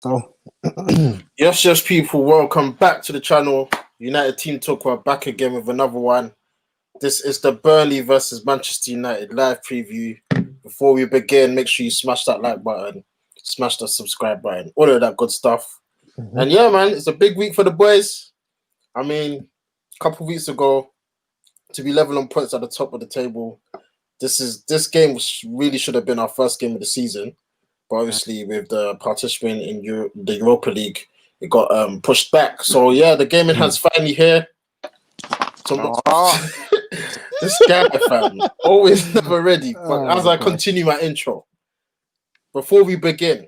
So, Yes, people, welcome back to the channel. United Team Talk. We're back again with another one. This is the Burnley versus Manchester United live preview. Before we begin, make sure you smash that like button, smash the subscribe button, all of that good stuff. And yeah, man, it's a big week for the boys. I mean, a couple of weeks ago, to be level on points at the top of the table, this game really should have been our first game of the season. But obviously, with the participant in the Europa League, it got pushed back. So yeah, the game in hand's finally here. This guy, fam, always never ready. But as I continue my intro, before we begin,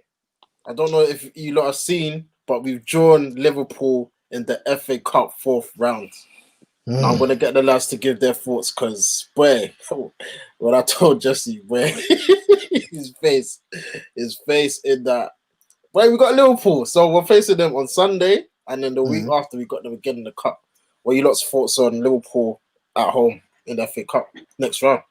I don't know if you lot have seen, but we've drawn Liverpool in the FA Cup 4th round. Now I'm gonna get the lads to give their thoughts because, boy, what I told Jesse, boy, his face in that. Boy, we got Liverpool, so we're facing them on Sunday, and then the week after we got them again in the cup. What you lot's thoughts on Liverpool at home in the FA Cup next round?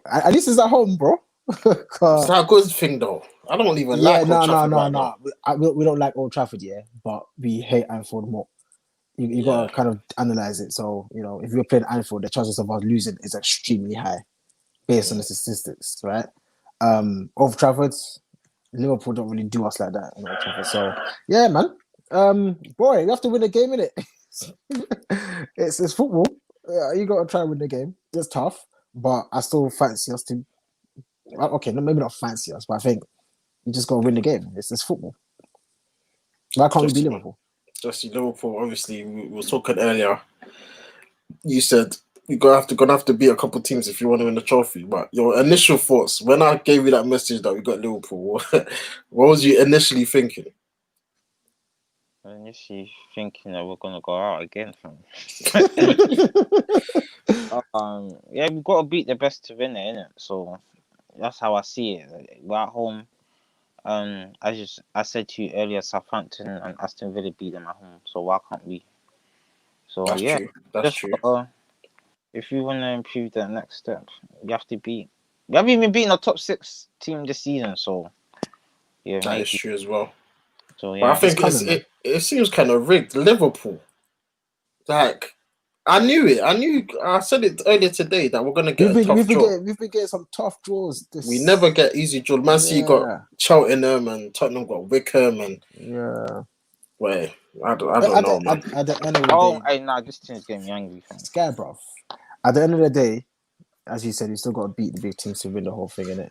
At least it's at home, bro. It's not a good thing though. I don't even like Old Trafford right now. We don't like Old Trafford, yeah, but we hate Anfield more. You gotta kind of analyze it. So, you know, if you're playing Anfield, the chances of us losing is extremely high based on the statistics, right? Old Trafford, Liverpool don't really do us like that in Old Trafford. So yeah, man. Boy, you have to win a game, innit? It's football. You gotta try and win the game. It's tough, but I still fancy us to. Okay, maybe not fancy us, but I think you just gotta win the game. It's football. Why can't we be Liverpool? Just Liverpool. Obviously, we were talking earlier. You said you're gonna have to beat a couple teams if you want to win the trophy. But your initial thoughts when I gave you that message that we got Liverpool, what was you initially thinking? Initially thinking that we're gonna go out again, fam. Yeah, we've got to beat the best to win it, innit? So that's how I see it. We're at home. As I said to you earlier, Southampton and Aston Villa beat them at home. So why can't we? So That's yeah, true. That's true. If you want to improve that next step, you have to beat. We haven't even beaten a top 6 team this season, so yeah, that is true as well. So yeah, but I think it seems kind of rigged. Liverpool, like I knew it. I said it earlier today that we're gonna get a tough draw. We've been getting some tough draws. We never get easy draws. Man City got Cheltenham and Tottenham got Wickham and wait, I don't know, man. At the end of the day, this team's getting me angry. Sky, bro. At the end of the day, as you said, you still got to beat the big teams to win the whole thing, innit?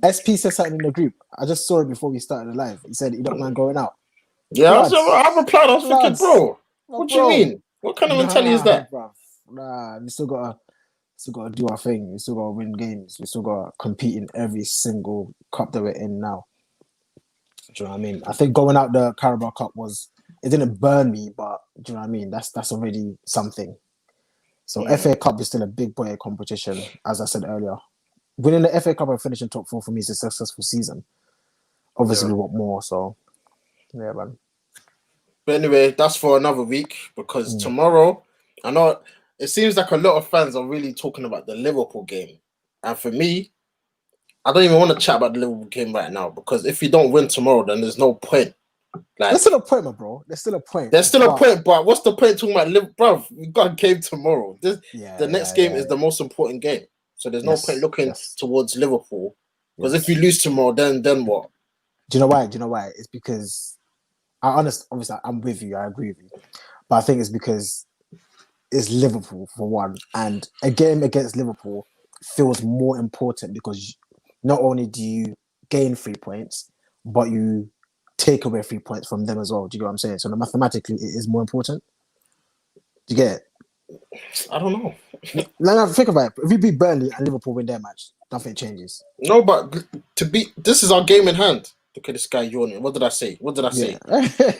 SP said something in the group. I just saw it before we started the live. He said he don't mind going out. Yeah, I replied. I was thinking, bro, what do you mean? What kind of mentality is that? Bro. Nah, we still gotta do our thing. We still gotta win games. We still gotta compete in every single cup that we're in now. Do you know what I mean? I think going out the Carabao Cup it didn't burn me, but do you know what I mean? That's already something. So FA Cup is still a big boy competition, as I said earlier. Winning the FA Cup and finishing top 4 for me is a successful season. Obviously, we want more, so yeah, man. But anyway, that's for another week because tomorrow, I know it seems like a lot of fans are really talking about the Liverpool game. And for me, I don't even want to chat about the Liverpool game right now because if you don't win tomorrow, then there's no point. Like, there's still a point, my bro. There's still a point. But what's the point talking about Liverpool? Bro, we got a game tomorrow. The next game is the most important game. So there's no point looking towards Liverpool. Because if you lose tomorrow, then what? Do you know why? It's because obviously I'm with you, I agree with you. But I think it's because it's Liverpool for one. And a game against Liverpool feels more important because not only do you gain 3 points, but you take away 3 points from them as well. Do you get what I'm saying? So mathematically, it is more important. Do you get it? I don't know. Now think about it. If we beat Burnley and Liverpool win their match, nothing changes. No, but this is our game in hand. Look at this guy yawning. What did I say?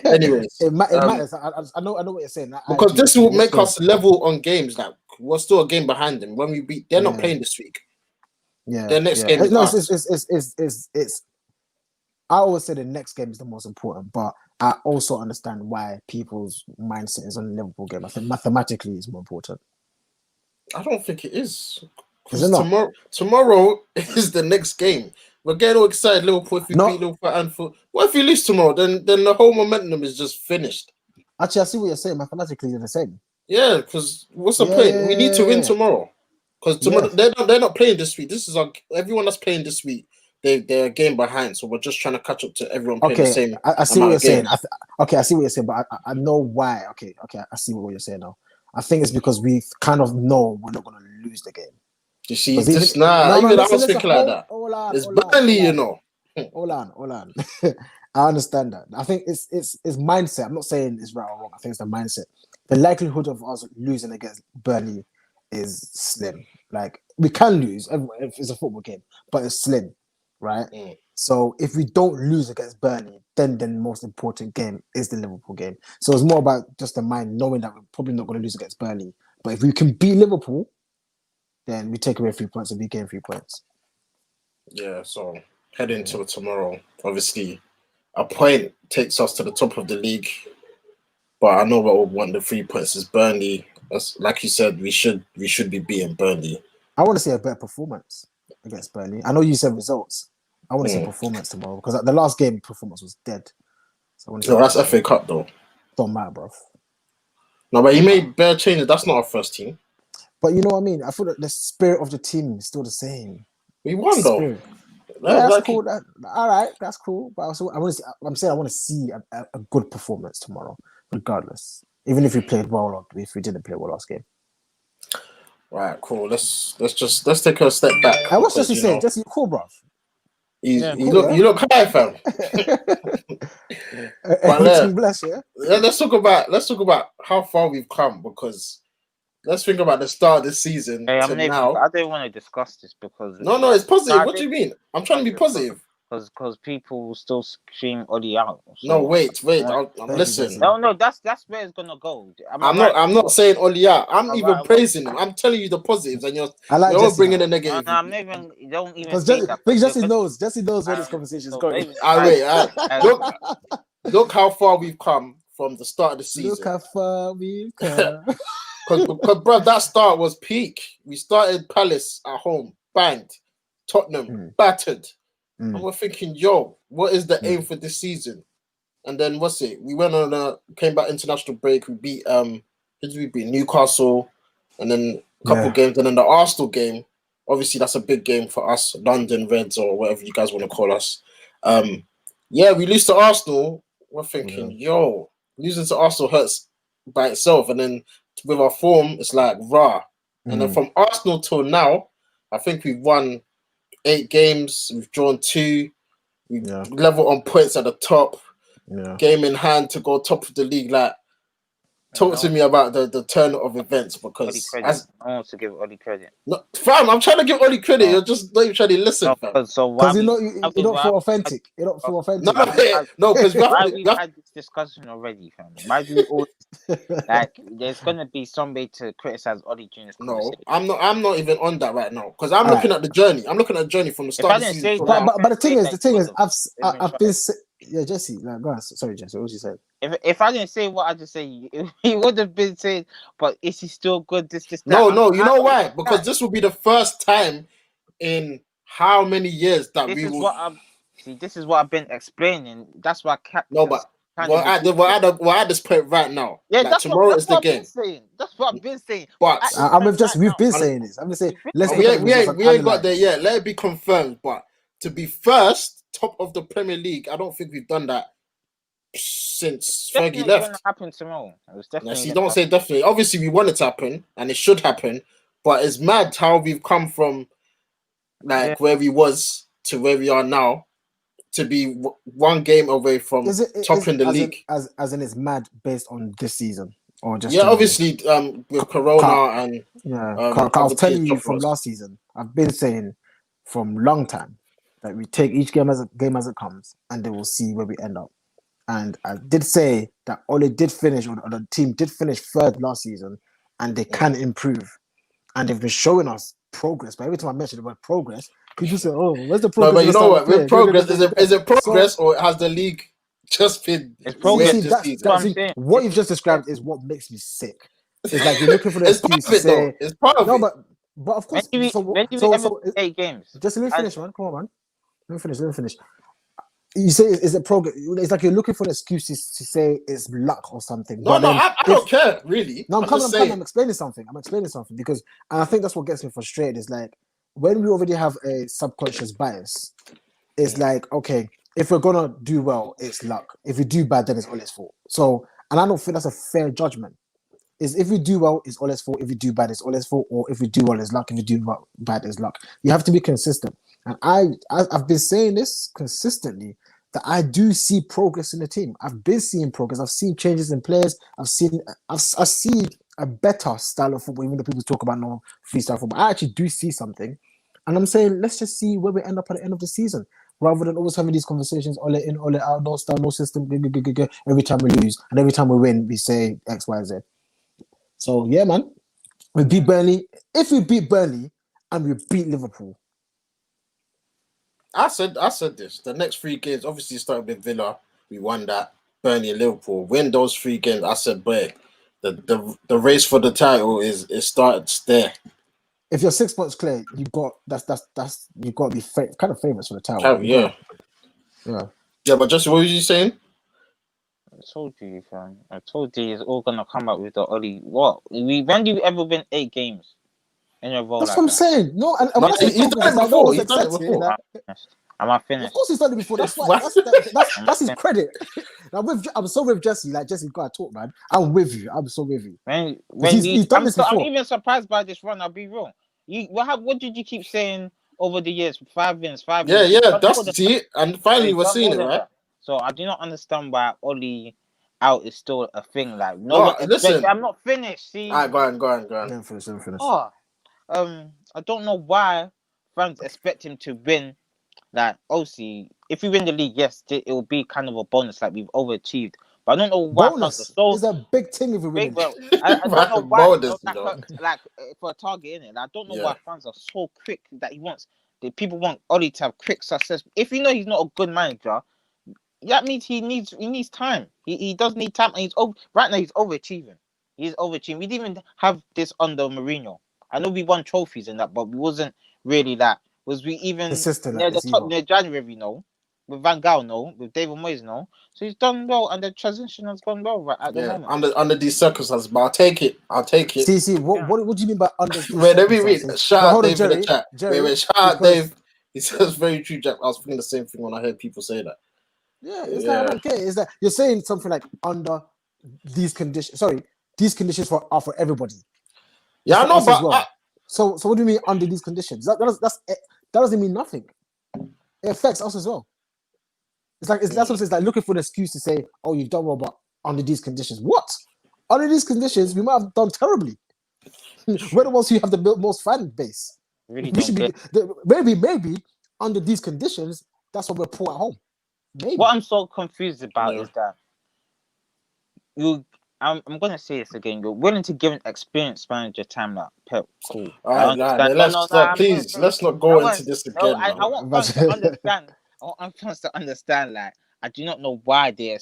Anyways, it matters. I know what you're saying. Because this will make us level on games. Like we're still a game behind them. When we beat, they're not playing this week. Yeah, their next game is us. It's. I always say the next game is the most important, but I also understand why people's mindset is on the Liverpool game. I think mathematically it's more important. I don't think it is. Is it not? Tomorrow is the next game. We're getting all excited, Liverpool. If we No. beat Liverpool at Anfield, what if we lose tomorrow? Then the whole momentum is just finished. Actually, I see what you're saying. Mathematically, they're the same. Yeah, because what's the Yeah, point? yeah, We need to win yeah. tomorrow. Because tomorrow they're not playing this week. This is everyone that's playing this week. They're a game behind, so we're just trying to catch up to everyone playing the same. I see what amount you're of saying. games. I see what you're saying, but I know why. Okay, I see what you're saying now. I think it's because we kind of know we're not going to lose the game. You see, Because this I was thinking like that. It's Burnley, you know. Hold on. I understand that. I think it's mindset. I'm not saying it's right or wrong. I think it's the mindset. The likelihood of us losing against Burnley is slim. Like, we can lose if it's a football game, but it's slim, right? Mm. So if we don't lose against Burnley, then the most important game is the Liverpool game. So it's more about just the mind knowing that we're probably not going to lose against Burnley. But if we can beat Liverpool, then we take away 3 points and we gain 3 points. Yeah, so heading to tomorrow, obviously, a point takes us to the top of the league. But I know what we want the 3 points is Burnley. That's, like you said, we should be beating Burnley. I want to see a better performance against Burnley. I know you said results. I want to see performance tomorrow because the last game performance was dead. So I want to see that's FA Cup though. Don't matter, bro. No, but he made bare changes. That's not our first team. But you know what I mean? I feel that the spirit of the team is still the same. We won though. Yeah, that's cool. All right, that's cool. But also, I want to see a good performance tomorrow, regardless. Even if we played well or if we didn't play well last game. Right, cool. Let's take a step back. And what's Jesse saying? Jesse, cool, bro. You look high, fam. But let's talk about how far we've come, because let's think about the start of the season to now. I don't want to discuss this because no, it's positive. What do you mean? I'm trying to be positive. Because people still scream Oli out. So no, wait. I'm listening. No, that's where it's gonna go. I'm not saying Oli out. I'm even praising him. I'm telling you the positives, and you're bringing the negative. No, I'm not even. Don't even. Because Jesse knows where this conversation is going. Look how far we've come from the start of the season. Look how far we've come. Because bro, that start was peak. We started Palace at home, banged. Tottenham, battered. And we're thinking, yo, what is the aim for this season? And then what's it? We went on came back international break. We beat who did we beat? Newcastle, and then a couple games, and then the Arsenal game. Obviously, that's a big game for us, London Reds or whatever you guys want to call us. We lose to Arsenal. We're thinking, yo, losing to Arsenal hurts by itself, and then with our form, it's like rah. And then from Arsenal till now, I think we've won 8 games, we've drawn 2, we level on points at the top, game in hand to go top of the league. Like, talk to me about the turn of events, because I want to give Oli credit. No, fam, I'm trying to give Oli credit. You're just not even trying to listen, fam. Because you don't feel authentic. You don't feel authentic. No, because we've had this discussion already, fam. Why do we always like? There's gonna be some way to criticize Oli during this conversation. No, I'm not even on that right now, because I'm looking at the journey. I'm looking at the journey from the start of the season. But the thing is, I've been. Yeah, Jesse. Like, go on. Sorry, Jesse. What was you saying? If I didn't say what I just said, he would have been saying, "But is he still good? This, that." No. You know why? Because this will be the first time in how many years that this is what I've been explaining. That's why. We're at this point right now. Yeah, like, tomorrow is the game. That's what I've been saying. But we've been saying this. I'm gonna say we ain't got there yet. Let it be confirmed. But to be first, top of the Premier League, I don't think we've done that since Fergie left. It's happen tomorrow. It definitely don't say definitely. Obviously, we want it to happen, and it should happen. But it's mad how we've come from where we was to where we are now, to be one game away from topping the league. As in, it's mad based on this season, or just obviously with Corona and I was telling you from last season. I've been saying from long time that we take each game as it comes, and then we'll see where we end up. And I did say that Ole did finish, or the team did finish third last season, and they can improve. And they've been showing us progress. But every time I mention the word progress, people say, "Oh, where's the progress?" No, but you know what? With progress, is it progress, or has the league just been? It's progress. What you've just described is what makes me sick. It's like you're looking for the excuse to say. It's part of it. But of When course, do we ever win 8 games? just let me And finish, man. Come on, man. Let me finish. You say is it progress? It's like you're looking for an excuse to say it's luck or something. No, But no, then I don't care really. no, I'm just I'm saying. explaining something. Because, and I think that's what gets me frustrated. Is like when we already have a subconscious bias. It's like, okay, if we're gonna do well, it's luck. If we do bad, then it's all his fault. So, and I don't think that's a fair judgment. Is if we do well, it's all his fault. If we do bad, it's all his fault. Or if we do well, it's luck. If we do bad, it's luck. You have to be consistent. And I've been saying this consistently that I do see progress in the team. I've been seeing progress. I've seen changes in players. I see a better style of football. Even though people talk about no freestyle football, I actually do see something. And I'm saying let's just see where we end up at the end of the season, rather than always having these conversations, all it in, all it out, no style, no system. Every time we lose and every time we win, we say X, Y, Z. So yeah, man, we beat Burnley. If we beat Burnley and we beat Liverpool, I said this. The next 3 games, obviously started with Villa. We won that. Burnley and Liverpool. Win those 3 games. I said, boy, the race for the title starts there. if you're 6 months clear, you got that's you got to be kind of famous for the title. Yeah. Yeah, but Justin, what was you saying? I told you, fam. I told you it's all gonna come out with the Oli. What? When do you ever win 8 games in a row? That's like what I'm that? saying. No, and No, he's done it before. He's done it before. Am I finished? Of course, he's done it before. That's why. That's his credit. Now, I'm so with Jesse. Like Jesse, gotta talk, man. I'm with you. I'm so with you. He's done this before. I'm even surprised by this run. I'll be wrong. What did you keep saying over the years? 5 wins, 5 wins. Yeah. That's it. And finally, we're seeing it, right? So I do not understand why Oli out is still a thing. Like listen, I'm not finished. See, all right, go on. Let him finish. Oh, I don't know why fans expect him to win. Like, obviously, if we win the league, yes, it will be kind of a bonus. Like we've overachieved. But I don't know why bonus fans are so. It's a big thing if we win. Well, I don't know why. Bonus, like for a target, innit? I don't know why fans are so quick that people want Oli to have quick success. If you know he's not a good manager, that means he needs time. He does need time, and right now he's overachieving. He's overachieving. We didn't even have this under Mourinho. I know we won trophies and that, but we wasn't really that. Was we even near the top near January? No, with Van Gaal, no, with David Moyes, no. So he's done well, and the transition has gone well right at the moment. Under these circumstances, but I'll take it. See, what do you mean by under? Wait, let me read. Shout out Dave in the chat. Jerry, shout out Dave. He says very true, Jack. I was thinking the same thing when I heard people say that. Yeah, it's like I don't care. Is that you're saying something like under these conditions? Sorry, these conditions are for everybody. Yeah, I know, but well. So what do you mean under these conditions? That doesn't mean nothing. It affects us as well. It's like that's what it's like looking for an excuse to say, "Oh, you've done well, but under these conditions, what? Under these conditions, we might have done terribly. We're the ones who have the most fan base. Really we should be maybe under these conditions. That's what we're poor at home. Maybe. What I'm so confused about is that I'm gonna say this again. You're willing to give an experienced manager time like Pep. Cool. All right, let's not go into this again. No, I want fans to understand. I want fans to understand. Like, I do not know why they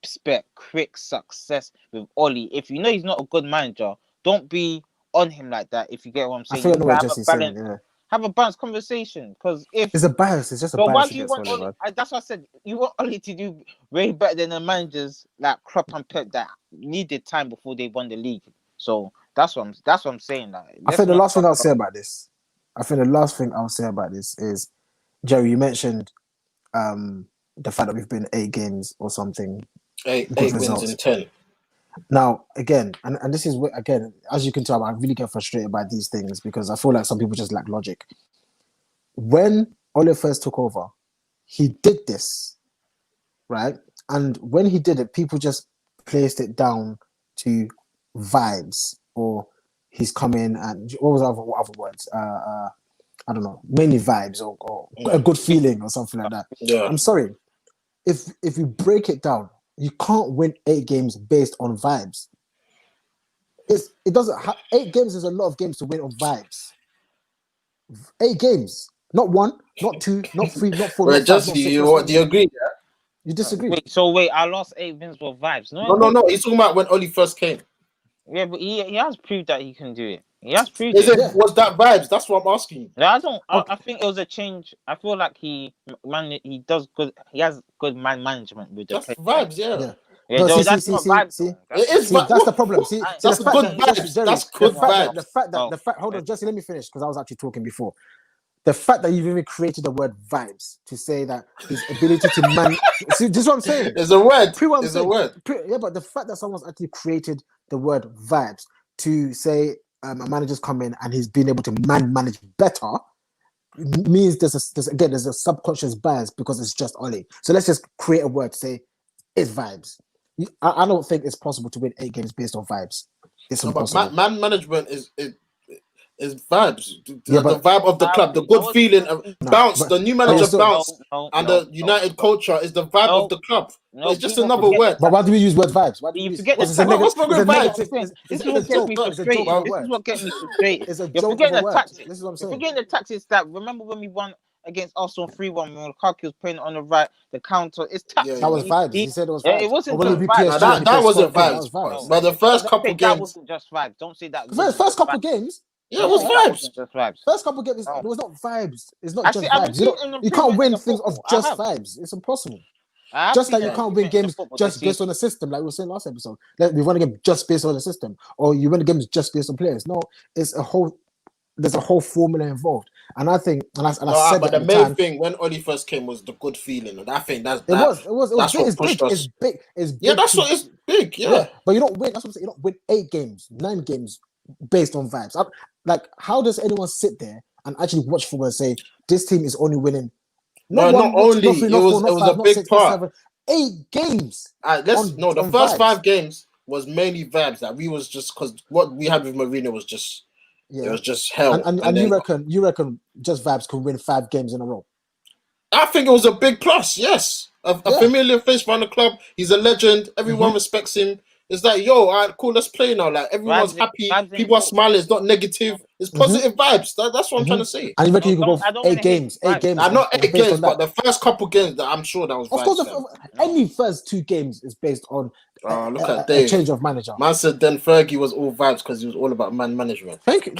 expect quick success with Oli. If you know he's not a good manager, don't be on him like that. If you get what I'm saying, I feel what Jesse's saying. Yeah. Have a balanced conversation, because if it's a bias, it's just a bias. Why do you want Oli? That's what I said. You want Oli to do way better than the managers like Klopp and Pep that needed time before they won the league. So that's what I'm saying. Like, I think the last thing I'll say about this is, Jerry, you mentioned the fact that we've been 8 games or something. 8 wins in 10. Now, again, and this is again, as you can tell, I really get frustrated by these things because I feel like some people just lack logic. When Ole first took over, he did this, right? And when he did it, people just placed it down to vibes, or he's coming and what was other words? I don't know, mainly vibes or a good feeling or something like that. Yeah. I'm sorry, if you break it down, you can't win 8 games based on vibes. It doesn't. 8 games is a lot of games to win on vibes. 8 games, not 1, not 2, not 3, not 4. Wait, just do you agree? Yeah? You disagree? Wait, our last 8 wins were vibes. No. He's talking about when Oli first came. Yeah, but he has proved that he can do it. He has proved Is it. it was that vibes? That's what I'm asking you. No, I don't. Okay. I think it was a change. I feel like he does good. He has good management with the That's play. vibes, yeah. Yeah. Yeah, No, though, see, that's not vibes. see. Though. That's It not is. See, that's the What? problem. See, I- see That's the fact good that vibes. Jerry, That's good vibes. the fact. Hold on, Jesse. Let me finish because I was actually talking before. The fact that you've even created the word vibes to say that his ability to man. See, this is what I'm saying. It's a word. What I'm It's a saying. word. Yeah, but the fact that someone's actually created the word vibes to say a manager's come in and he's been able to manage better means there's a subconscious bias because it's just Oli. So let's just create a word to say it's vibes. I don't think it's possible to win 8 games based on vibes. It's No, but impossible. man management is vibes. Yeah, The but vibe of the club, the good feeling, bounce. The new manager still- bounce, and the United culture is the vibe of the club. But it's just another word. But why do we use word vibes? Why do we You use? forget the It's a tactics. negative. What's wrong It's a with vibes? negative. This is It's what a gets joke. me It's a joke frustrated. of a This word. is what gets me frustrated. It's a You're joke of forgetting a the word. tactics. This is what I'm You're saying. forgetting the tactics that remember when we won against Arsenal 3-1 when Lukaku was playing on the right, the counter. It's tactics. That was vibes. He said it was vibes. It wasn't Or when just we beat vibes. Now PSG, and that he wasn't scored a vibes. That was vibes. But the first Don't couple say that games, wasn't just vibes. Don't say that. First couple games. yeah, it was That vibes. wasn't just vibes. First couple games, No. it was not vibes. It's not I just see. I've vibes. seen an You can't improvement in win the things off football. I just have. vibes. It's impossible. I have Just seen like you an can't win improvement in the games football just this based on the system, like we were saying last episode. Like we won a game just based on the system, or you win a game just based on players. No, it's a whole. There's a whole formula involved, and I think, and I said But that the at the main time. thing when Oli first came was the good feeling, and I think that's It was that's big. what It's pushed big. us. It's big. Yeah, that's what it's big. Yeah. But you don't win. That's what I'm saying. You don't win 8 games, 9 games based on vibes. Like, how does anyone sit there and actually watch football and say this team is only winning? No, not only it was a not big 6, not part. 7, 8 games. The on first vibes. 5 games was mainly vibes that we was just because what we had with Mourinho was just it was just hell. And then, you reckon just vibes can win 5 games in a row? I think it was a big plus. Yes, a familiar face around the club. He's a legend. Everyone respects him. It's like, yo, all right, cool, let's play now. Like everyone's happy. People are smiling. It's not negative. It's positive vibes. That's what I'm trying to say. And you reckon you can go I don't 8 wanna games? 8 games. Not 8 based games, on that. but the first couple games that I'm sure that was Of vibes. course, any first 2 games is based on Look at a Dave. change of manager. Man said then Fergie was all vibes because he was all about man management. Thank you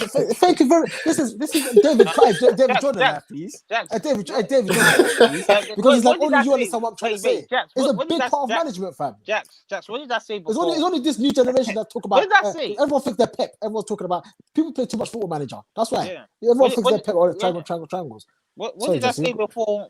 very. This is David David Jordan, Jack, please. Jack, David Jordan, please. Because it's like only you understand what I'm trying to say. Jax, It's a what big did part of Jax- management, fam. Jax, what did I say It's before? only this new generation that talk about. What did I say? Everyone thinks they're Pep. Everyone's talking about people play too much Football Manager. That's why. Yeah. Everyone thinks they're Pep or triangles. What Sorry, did I Jesse. say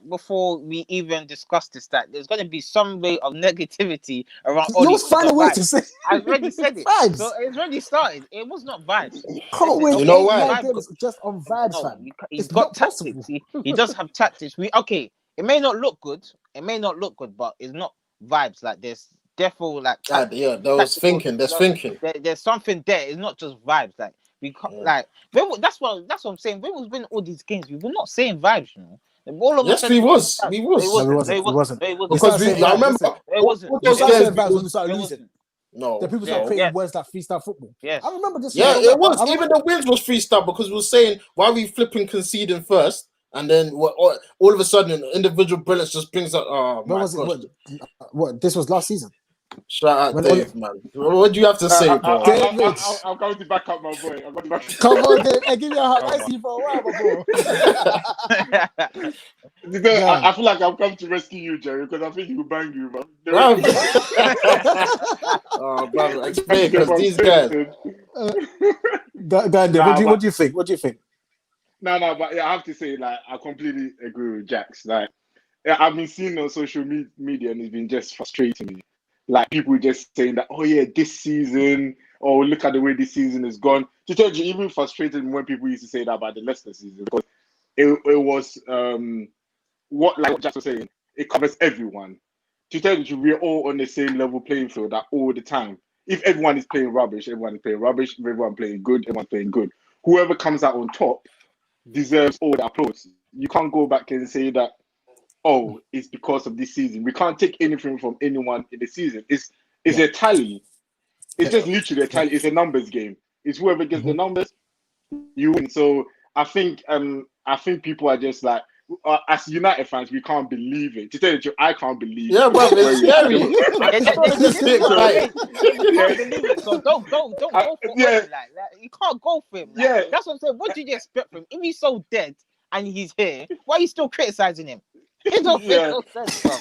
before we even discussed this? That there's going to be some way of negativity around. You always find a way to say. I already said it. Vibes. So it's already started. It was not vibes. Can't win You know 8, why? 9 games just on vibes, fam. He's It's got not tactics. possible. He does have tactics. It may not look good. But it's not vibes. Like there's defo like There's thinking. There's something there. It's not just vibes. Like we can't that's what I'm saying. When we was winning all these games, we were not saying vibes, you know. All of Yes, we was. We was. No, we wasn't. Because I remember it wasn't. We started saying vibes when we started losing. No, The people started playing words like freestyle football. Yes. I remember this. Yeah, it was. Even the wins was freestyle because we were saying why we flipping conceding first, and then all of a sudden individual brilliance just brings up. Oh When my was gosh! What? This was last season. Shout out Dave, man. What do you have to say, bro? I'm going to back up my boy. Come on, Dave. Hey, give me a hug. I see you for a while, bro. I feel like I've come to rescue you, Jerry, because I think he will bang you, man. Oh, brother, explain because these guys. Dave, what do you think? What do you think? No, but yeah, I have to say, like, I completely agree with Jax. Like, I've been seeing on social media, and it's been just frustrating me. Like people just saying that, oh yeah, this season, oh look at the way this season is gone. To tell you, even frustrated when people used to say that about the Leicester season because it was what Jack was saying. It covers everyone. To tell you, we're all on the same level playing field all the time. If everyone is playing rubbish, everyone is playing rubbish. If everyone playing good, everyone's playing good. Whoever comes out on top deserves all the applause. You can't go back and say that, oh, it's because of this season. We can't take anything from anyone in the season. It's a tally. It's just literally a tally. It's a numbers game. It's whoever gets the numbers, you win. So I think people are just like as United fans, we can't believe it. To tell you the truth, I can't believe. Yeah, bro, it's scary. So don't go for it. Like you can't go for him. Like, that's what I'm saying. What did you expect from him? If he's so dead and he's here, why are you still criticizing him? It don't make no sense, bro.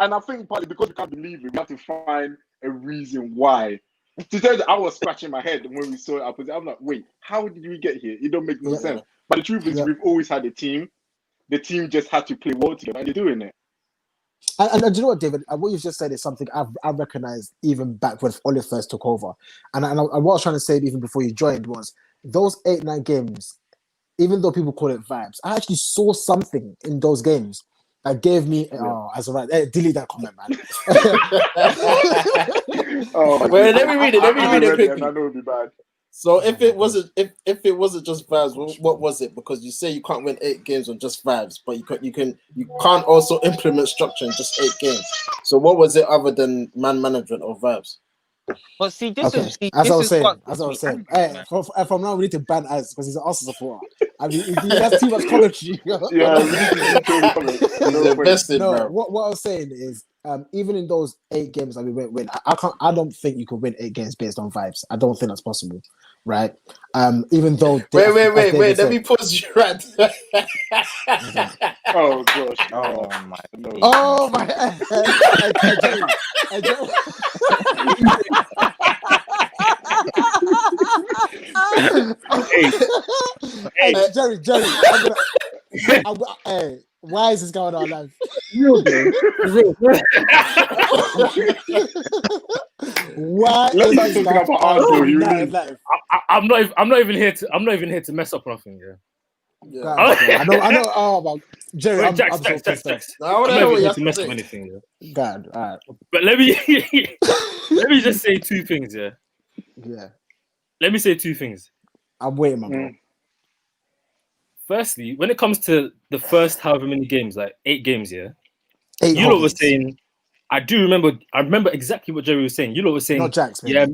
and I think partly because we can't believe it, we have to find a reason why. To tell you, I was scratching my head when we saw it opposite. I'm like, wait, how did we get here? It don't make no sense. But the truth is, we've always had a team. The team just had to play well together, and they're doing it. And do you know what, David? What you've just said is something I've recognized even back when Ole first took over. And what I was trying to say even before you joined was those 8-9 games, even though people call it vibes, I actually saw something in those games that gave me delete that comment, man. Wait, let me read it. Let me read it quickly. I know it'd be bad. So if it wasn't just vibes, what was it? Because you say you can't win 8 games on just vibes, but you can't also implement structure in just 8 games. So what was it other than man management or vibes? But see, this is as I was saying. Hey, from now we need to ban Az because he's an Arsenal supporter. I mean, he has too much commentary. He's invested, bro. What I was saying is, even in those 8 games that we win, I don't think you could win 8 games based on vibes. I don't think that's possible, right? Even though wait, let me pause you right there. Oh gosh! Oh my! Hey, Jerry, hey, why is this going on live? Why? Let's not talk about Arsenal. I'm not even here to mess up nothing. Yeah. I know. Oh, but Jerry, Jax. I'm not even here to mess up anything. Yeah. God, all right. But let me just say 2 things. Yeah. Yeah. Let me say 2 things. I'm waiting, my bro. Firstly, when it comes to the first however many games, like 8 games, yeah, 8 you lot were saying, I remember exactly what Jerry was saying. You lot were saying, not Jax, yeah,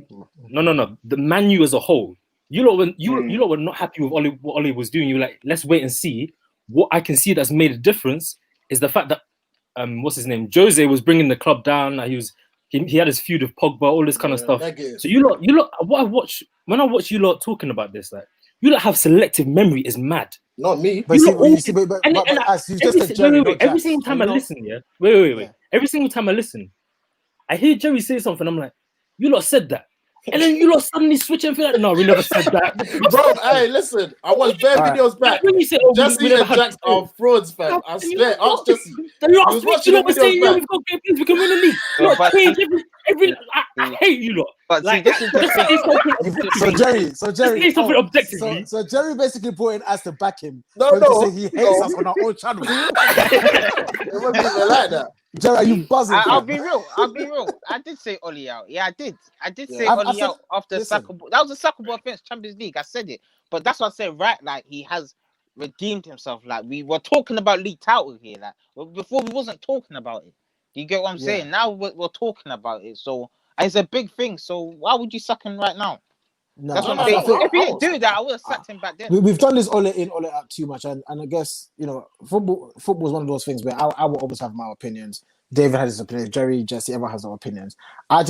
no, the Man U as a whole. You lot were not happy with what Ole was doing. You were like, let's wait and see. What I can see that's made a difference is the fact that what's his name, Jose was bringing the club down. He had his feud with Pogba, all this kind of stuff. Negative. So you lot, what I watch when I watch you lot talking about this, like you lot have selective memory is mad. Not me. But you just said Jerry. Wait. Every single time I listen, yeah. Wait. Yeah. Every single time I listen, I hear Jerry say something. I'm like, you lot said that. And then you lot suddenly switch and feel like, no, we never said that. Bro, hey, listen, I watched bare videos back. When you say, Jesse and Jax are frauds, fam. I swear, ask Jesse. You lot were saying, yeah, we've got games, we can win the league. You lot change I hate you lot. But see, this is the So Jerry, something objectively. So Jerry basically brought in us to back him. No, he hates us on our own channel. It wasn't even like that. Jerry, are you buzzing? I'll be real. I did say Oli out. Yeah, I did say Oli out after sackable. That was a sackable offense, Champions League. I said it. But that's what I said, right? Like, he has redeemed himself. Like, we were talking about league title here. Like, before we wasn't talking about it. You get what I'm saying? Now we're talking about it. So, it's a big thing. So, why would you sack him right now? No, that's what I'm saying. If he didn't do that, I would have sacked him back then. We've done this all in, all out too much. And I guess, football is one of those things where I will always have my opinions. David has his opinions. Jerry, Jesse, everyone has their opinions. I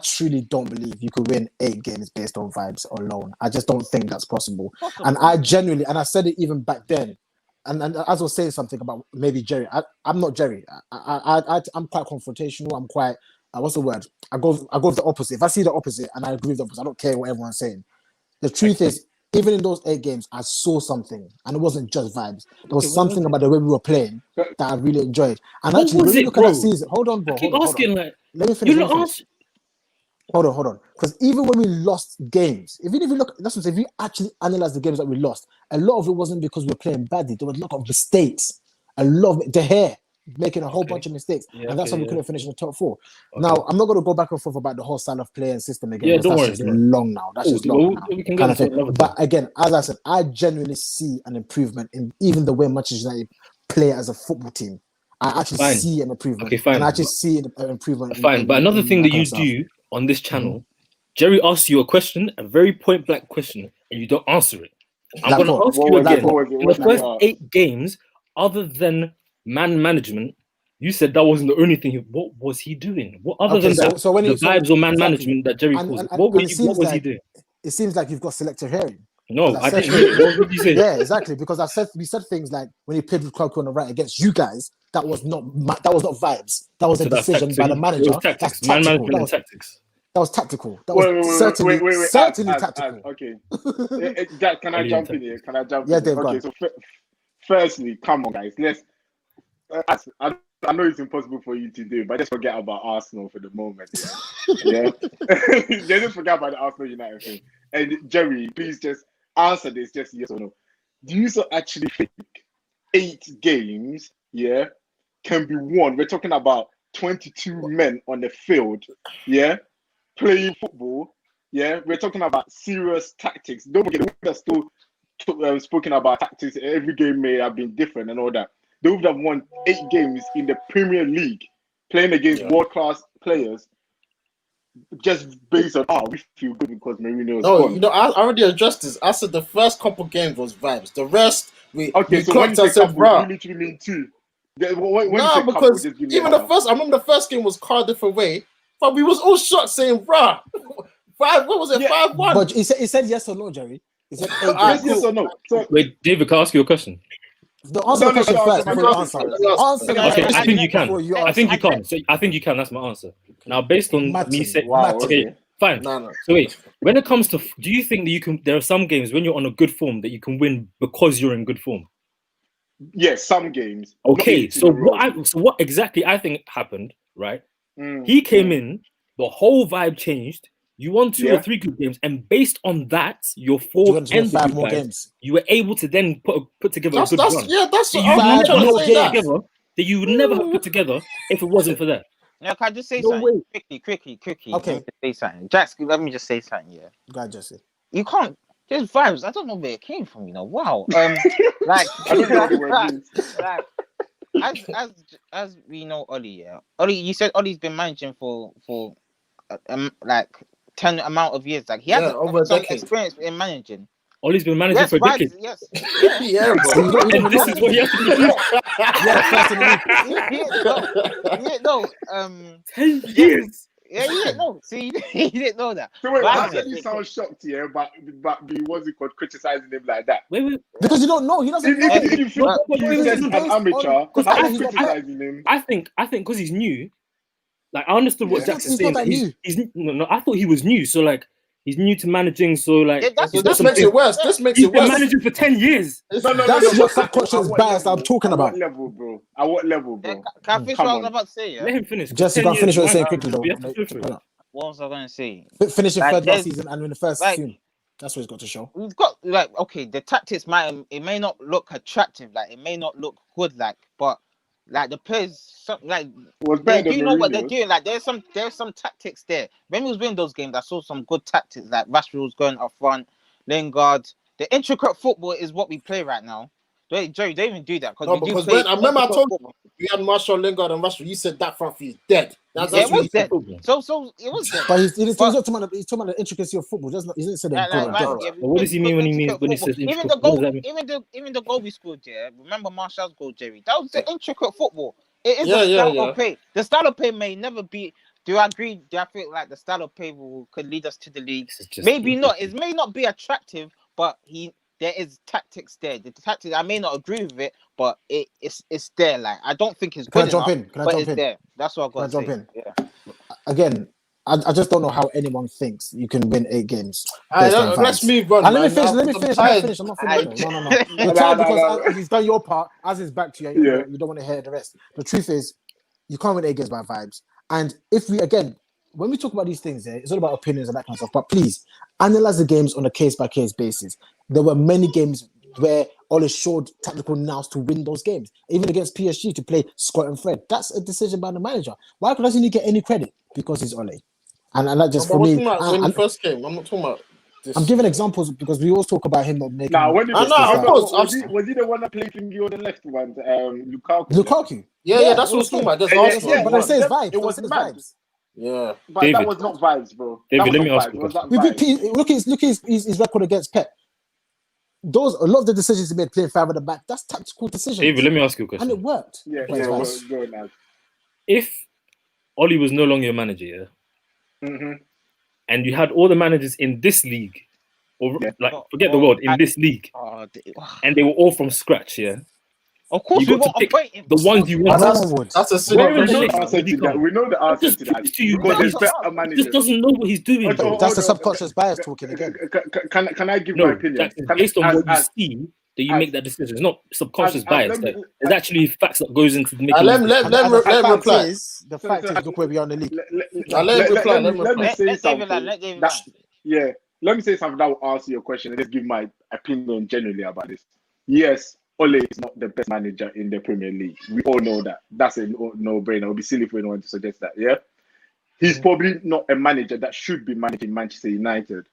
truly don't believe you could win 8 games based on vibes alone. I just don't think that's possible. And I genuinely, and I said it even back then, and as I was saying something about maybe Jerry, I'm not Jerry. I'm quite confrontational. I'm quite, what's the word? I go with the opposite. If I see the opposite and I agree with the opposite, I don't care what everyone's saying. The truth is, even in those 8 games, I saw something, and it wasn't just vibes. There was something about the way we were playing that I really enjoyed. And actually, when you look at that season, hold on, bro. Hold on. Let me finish. Hold on. Because even when we lost games, even if you look, that's what I'm saying, if you actually analyze the games that we lost, a lot of it wasn't because we were playing badly. There was a lot of mistakes. A lot of the hair making a whole bunch of mistakes, and that's why we couldn't finish in the top 4. Now, I'm not going to go back and forth about the whole style of play and system again. Yeah, don't worry. That's just long now. That's just long now. We can kind of thing. But again, as I said, I genuinely see an improvement in even the way Manchester United play as a football team. I actually see an improvement. Okay, fine. And I actually see an improvement. Fine. But another thing that you do on this channel, Jerry asks you a question, a very point-blank question, and you don't answer it. I'm going to ask you again. In the first 8 games, other than man management, you said that wasn't the only thing. What was he doing? What other than that? So when the vibes or man exactly. management that Jerry calls it. What was he doing? It seems like you've got selective hearing. No, I didn't hear it. What did you say? Yeah, exactly. Because we said things like when he played with Clark on the right against you guys, that was not vibes. That was a decision by the manager. That's tactical. Man management and tactics. That was tactical. That was certainly tactical. Okay. Jack, can I jump in here? Can I jump in? Dave, okay, so firstly, come on, guys. Let's. I know it's impossible for you to do, but just forget about Arsenal for the moment. Yeah, just forget about the Arsenal United thing. And Jerry, please just answer this, just yes or no. Do you actually think 8 games, can be won? We're talking about 22 men on the field, playing football. Yeah, we're talking about serious tactics. Don't forget, we're still spoken about tactics. Every game may have been different and all that. They would have won 8 games in the Premier League, playing against world-class players, just based on we feel good because Mourinho's gone. I already addressed this. I said the first couple games was vibes. The rest, we so when you say couple, you literally mean 2. Because even the first, I remember the first game was Cardiff away, but we was all shocked saying, "Bruh, 5. What was it? 5-1." But he said yes or no, Jerry. He said yes or no. So, wait, David, can I ask you a question? The answer the question first before you answer. Okay, I think you can. I think you can. So I think you can. That's my answer. Now, based on me saying, okay, fine. No. So wait, when it comes to, do you think that you can? There are some games when you're on a good form that you can win because you're in good form. Yes, some games. Okay, so what exactly I think happened, right? He came in, the whole vibe changed. You won 2 or 3 good games, and based on that, your 4 and 5 more games, you were able to then put together a good run. Yeah, that's what I'm trying to say that you would never have put together if it wasn't for that. Now, can I just say something? Quickly. Okay. Let me just say something. Jax, let me just say something, Go ahead, Jesse. You can't. There's vibes. I don't know where it came from, Wow. Like, as we know Ollie, Ollie, you said Ollie's been managing for like 10 amount of years. Like he has over some experience in managing. Ollie's been managing for a decade. Yes. Yeah, bro. And this is what he has to do. 10 years. Yeah, he didn't know. See, he didn't know that. So wait, how can you sound shocked here, but what's it called, criticizing him like that? Wait. Because you don't know. He doesn't know. If you feel he's just an amateur, how are you criticizing him? I think because he's new. Like I understood what Jackson's saying. I thought he was new. So like he's new to managing. So like this makes it worse. He's been managing for 10 years. That's what subconscious bias I'm talking about. At what level, bro? Can I finish what I was about to say? Let him finish. Jesse, can't finish what you're saying quickly though. What was I going to say? Finish your third last season and win the first soon. That's what he's got to show. We've got the tactics may not look attractive, like it may not look good, but like the players, they do know what they're doing. Like there's some tactics there. When we was winning those games, I saw some good tactics. Like Rashford was going up front, Lingard. The intricate football is what we play right now. Jerry, they even do that I remember I told you we had Marshall, Lingard, and Rashford. You said that front three is dead. It was dead. So it was dead. But he's talking about the intricacy of football. He didn't say that. What does he mean when he says even the goal we scored? Remember Marshall's goal, Jerry? That was the intricate football. It is the style of play. The style of play may never be. Do I agree? Do I feel like the style of play could lead us to the league? Maybe not. It may not be attractive, but there is tactics there. The tactics, I may not agree with it, but it's there. Like I don't think it's good enough, but it's there. That's what I've got to say. Yeah. Again, I just don't know how anyone thinks you can win 8 games. Let's move on. Let me finish. I'm not finished. No. You're tired because he's done your part. As it's back to you, you don't want to hear the rest. The truth is, you can't win 8 games by vibes. And when we talk about these things, it's all about opinions and that kind of stuff. But please analyze the games on a case-by-case basis. There were many games where Ole showed tactical nous to win those games, even against PSG to play Scott and Fred. That's a decision by the manager. Why doesn't he get any credit? Because he's Ole. And that just for me. When he first came, I'm not talking about this. I'm giving examples because we always talk about him not making. Was he the one that played Fingy on the left one? Lukaku. Yeah, that's what I was talking about. But I say it's vibes. It wasn't vibes. Yeah, but David, that was not vibes, bro. David, let me ask you. Look at his record against Pep. a lot of the decisions he made playing 5 at the back, that's tactical decisions. David, let me ask you a and question. it worked. Yeah, But it's go fine. now. If Ollie was no longer your manager, yeah, Mm-hmm. and you had all the managers in this league, or Yeah. forget the world, in this league, and they were all from scratch, yeah. Of course, You we got to won't pick appoint him. the ones you I want. know one would. That's a We silly Where know in the question. name the answer did he to that. come? We know the I answer just to that. proved to you Because there's guys better he managers. just doesn't know what he's doing, bro. That's the Hold on. subconscious bias talking again. Can I give my No, opinion? Jack, it's based on what you see that you as- make that decision. It's not subconscious as- bias. let me- Like, there's actually facts that goes into making Let these him decisions. let him reply. The fact is, look where we are in the league. Let him reply. Let him Let me reply. say Let David something. land. Let David that- land. Yeah, let me say something that will answer your question and just give my opinion generally about this. Yes, Ole is not the best manager in the Premier League. We all know that. That's a no-brainer. It would be silly for anyone to suggest that. Yeah, he's probably not a manager that should be managing Manchester United.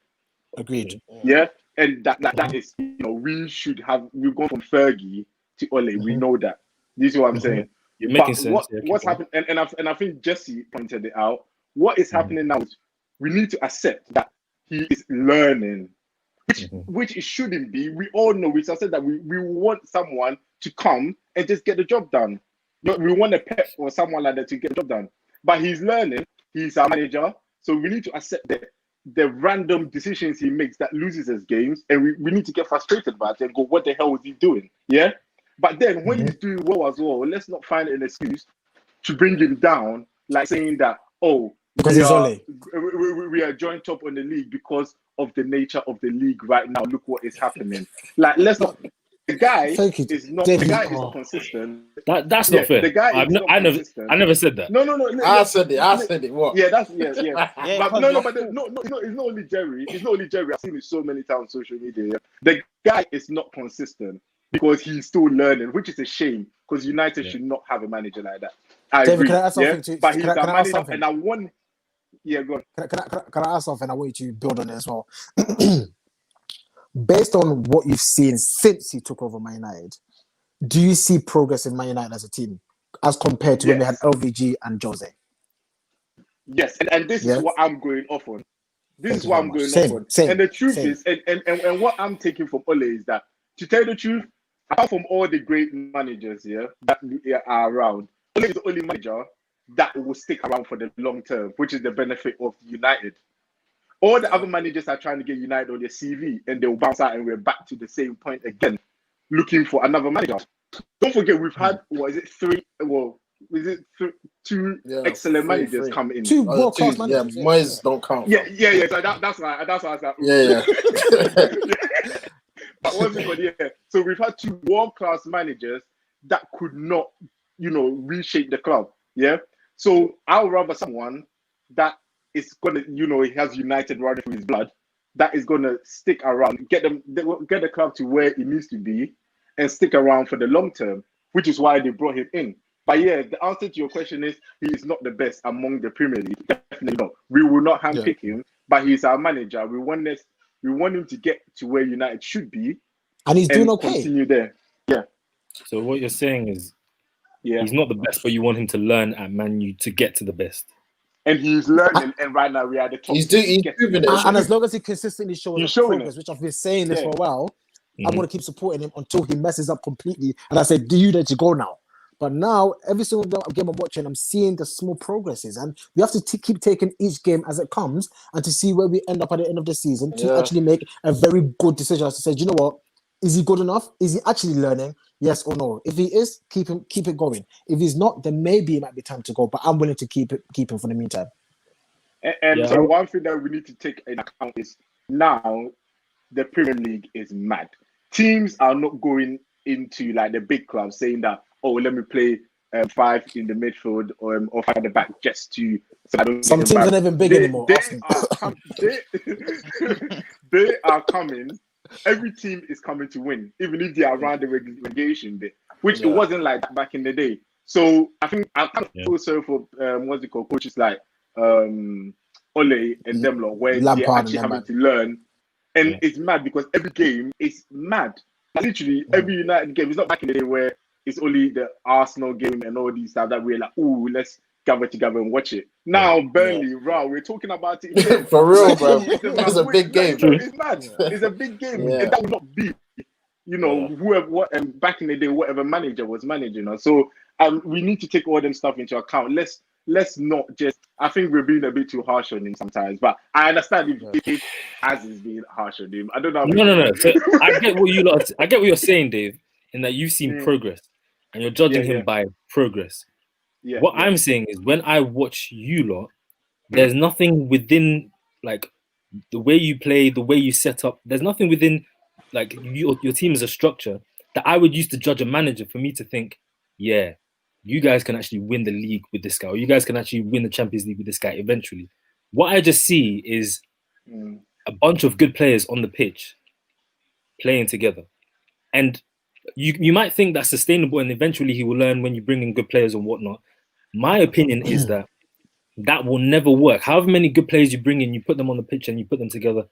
Agreed. Yeah, and that is, we've gone from Fergie to Ole. We know that. This is what I'm saying. You're making But sense. Yeah, what's keep on. happening? And I think Jesse pointed it out. What is happening now is we need to accept that he is learning, which it shouldn't be. We all know. We said that we want someone to come and just get the job done. We want a Pep or someone like that to get the job done. But he's learning. He's our manager, so we need to accept the random decisions he makes that loses us games, and we need to get frustrated about it and go, what the hell is he doing? Yeah. But then when he's doing well as well, let's not find an excuse to bring him down, like saying that, Because he's Ole. we are joint top on the league because of the nature of the league right now. Look what is happening. Like, let's not. The guy Thank you, is not. David. The guy is not consistent. That's not fair. The guy is not consistent. I never said that. No. I said it. What? Yeah, that's Yeah, but it's not only Jerry. It's not only Jerry. I've seen it so many times on social media. Yeah? The guy is not consistent because he's still learning, which is a shame. Because United should not have a manager like that. I David, agree. can I ask something to? But he's Can I a ask manager, something? and I want. Yeah, go on. Can I ask something? I want you to build on it as well. Based on what you've seen since he took over Man United, do you see progress in Man United as a team as compared to when we had LVG and Jose? Yes, and this is what I'm going off on. This is what I'm going off on. And the truth is, and what I'm taking from Ole is that, to tell you the truth, apart from all the great managers here that are around, Ole is the only manager that will stick around for the long term, which is the benefit of United. All the other managers are trying to get United on their CV, and they'll bounce out, and we're back to the same point again, looking for another manager. Don't forget, we've had two excellent managers come in. Two world-class managers. Yeah, Moyes don't count. Yeah. So that's why I was like, Yeah. But so we've had two world-class managers that could not, reshape the club. Yeah. So I'll rather someone that is gonna, he has United running through his blood, that is gonna stick around, get the club to where it needs to be, and stick around for the long term, which is why they brought him in. But yeah, the answer to your question is he is not the best among the Premier League. Definitely not. We will not handpick him, but he's our manager. We want him to get to where United should be, and he's doing okay. Continue there. Yeah. So what you're saying is, he's not the best, but you want him to learn at Man U to get to the best. And he's learning, and right now we are the top. He's moving it. And as long as he consistently shows progress, which I've been saying this for a while, I'm going to keep supporting him until he messes up completely. And I said, do you let you go now? But now, every single game I'm watching, I'm seeing the small progresses. And we have to keep taking each game as it comes and to see where we end up at the end of the season to actually make a very good decision as to say, do you know what? Is he good enough? Is he actually learning? Yes or no? If he is, keep it going. If he's not, then maybe it might be time to go. But I'm willing to keep him for the meantime. And so one thing that we need to take into account is now the Premier League is mad. Teams are not going into like the big clubs saying that, let me play 5 in the midfield or 5 at the back just to. So some teams are not even big anymore. They are coming. Every team is coming to win, even if they are around the relegation bit, which it wasn't like that back in the day. So I think I kind of feel sorry for coaches like Ole and them lot, where they're actually having to learn. And it's mad because every game is mad. Literally, every United game. It's not back in the day where it's only the Arsenal game and all these stuff that we're like, let's gather together and watch it. Now, Burnley, we're talking about it. For real, bro. It's a big game. It's mad. It's a big game. And that would not be you know, back in the day, whatever manager was managing us. So we need to take all them stuff into account. Let's not just. I think we're being a bit too harsh on him sometimes, but I understand if as is being harsh on him. I don't know. No. So I get what you're saying, Dave, in that you've seen progress and you're judging him by progress. What I'm saying is, when I watch you lot, there's nothing within like the way you play, the way you set up. There's nothing within like your team as a structure that I would use to judge a manager for me to think, yeah, you guys can actually win the league with this guy, or you guys can actually win the Champions League with this guy eventually. What I just see is a bunch of good players on the pitch playing together. And you might think that's sustainable and eventually he will learn when you bring in good players and whatnot. My opinion is that will never work. However many good players you bring in, you put them on the pitch and you put them together,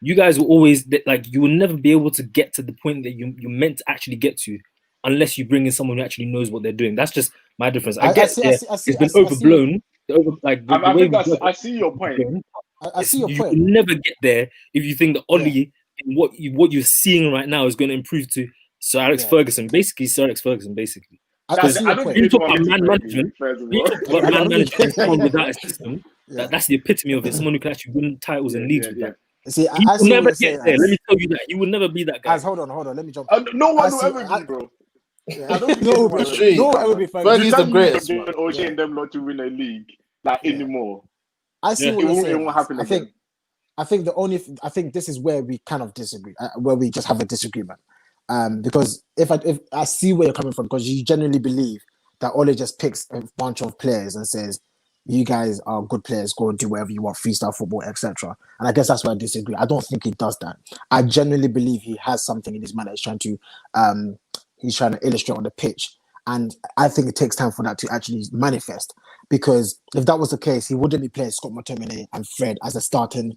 you guys will always, like, you will never be able to get to the point that you're meant to actually get to unless you bring in someone who actually knows what they're doing. That's just my difference. It's been overblown. I see your point. I see your point. You will never get there if you think that Ollie, what you're seeing right now, is going to improve to Sir Alex Ferguson. Basically, Sir Alex Ferguson, basically. You talk about man management. Someone without a system. That's the epitome of it. Someone who can actually win titles and leagues with that. See, he will never get there. Let me tell you that. He will never be that guy. Hold on. Let me jump. No one will ever be, bro. I don't think no one will ever be. Fergie's the greatest. OJ and them not to win a league anymore. I see what you're saying. It won't happen again. I think this is where we kind of disagree, where we just have a disagreement. Because if I see where you're coming from, because you genuinely believe that Ole just picks a bunch of players and says, you guys are good players, go and do whatever you want, freestyle football, etc. And I guess that's why I disagree. I don't think he does that. I genuinely believe he has something in his mind that he's trying to illustrate on the pitch. And I think it takes time for that to actually manifest. Because if that was the case, he wouldn't be playing Scott McTominay and Fred as a starting